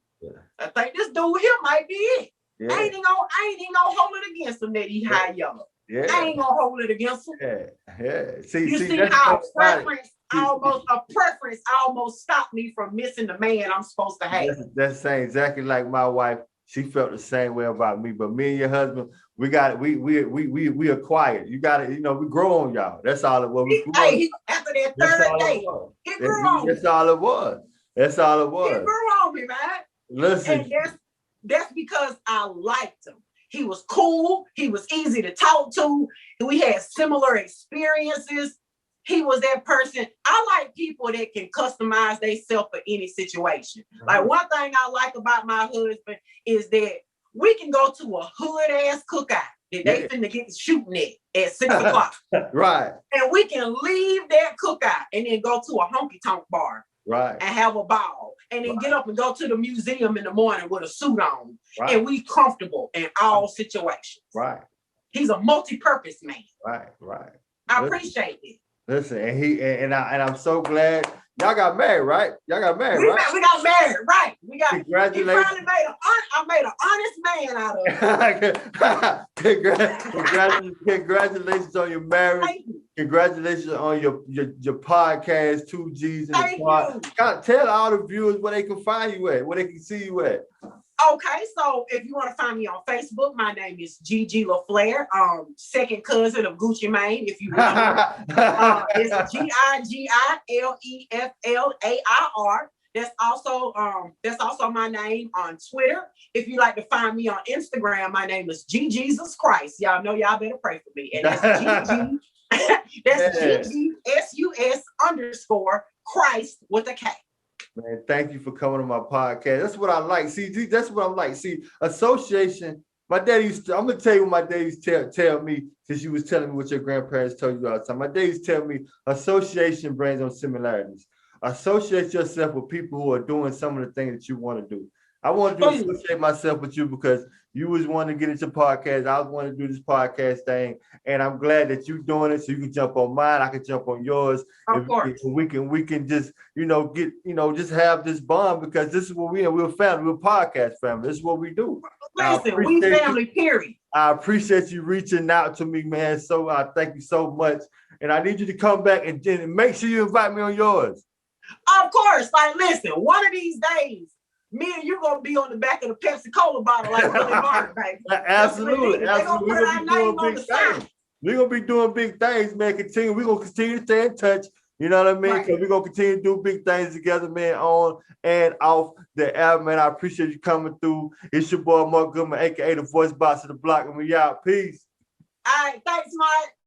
I think this dude here might be it. I ain't gonna hold it against him that he high y'all. I ain't gonna hold it against him. See how preference almost stopped me from missing the man I'm supposed to have. That's saying exactly like my wife. She felt the same way about me. But me and your husband, we acquired. You got it. You know, we grow on y'all. That's all it was. After that 3rd date, he grew on me. That's all it was. That's all it was. He grew on me, man. Listen. And that's because I liked him. He was cool. He was easy to talk to. We had similar experiences. He was that person. I like people that can customize themselves for any situation. Like one thing I like about my husband is that we can go to a hood ass cookout that they finna get shooting at 6 o'clock. Right. And we can leave that cookout and then go to a honky tonk bar. Right. And have a ball. And then get up and go to the museum in the morning with a suit on. Right. And we comfortable in all situations. Right. He's a multi-purpose man. Right. I appreciate it. Listen, and I'm so glad y'all got married, right? Y'all got married, right? We got married, right? Congratulations. I made an honest man out of it. Congratulations on your marriage. Congratulations on your podcast, 2Gs in the Pod. Tell all the viewers where they can find you at, where they can see you at. Okay, so if you want to find me on Facebook, my name is Gigi LaFlair, second cousin of Gucci Mane. If you remember, it's GIGILEFLAIR. That's also my name on Twitter. If you like to find me on Instagram, my name is G Jesus Christ. Y'all know y'all better pray for me. And that's GG. That's GGSUS_Christ with a K. Man, thank you for coming to my podcast. That's what I like. See, that's what I'm like. See, association. My daddy I'm gonna tell you what my daddy used to tell me, since you was telling me what your grandparents told you all the time. My daddy used to tell me association brings on similarities. Associate yourself with people who are doing some of the things that you want to do. I wanted to associate myself with you because you was wanting to get into podcast. I was wanting to do this podcast thing, and I'm glad that you're doing it. So you can jump on mine, I can jump on yours. Of course. We can just just have this bond, because this is what we are. We're a family. We're a podcast family. This is what we do. Listen, we family. Period. I appreciate you reaching out to me, man. So I thank you so much, and I need you to come back and make sure you invite me on yours. Of course. Like, listen, one of these days, me and you gonna be on the back of the Pepsi Cola bottle like Billy Martin, baby. Absolutely. We're gonna be doing big things, man. We're gonna continue to stay in touch. You know what I mean? Because we're gonna continue to do big things together, man, on and off the app, man. I appreciate you coming through. It's your boy Mark Goodman, aka the voice box of the block, and we out. Peace. All right, thanks, Mike.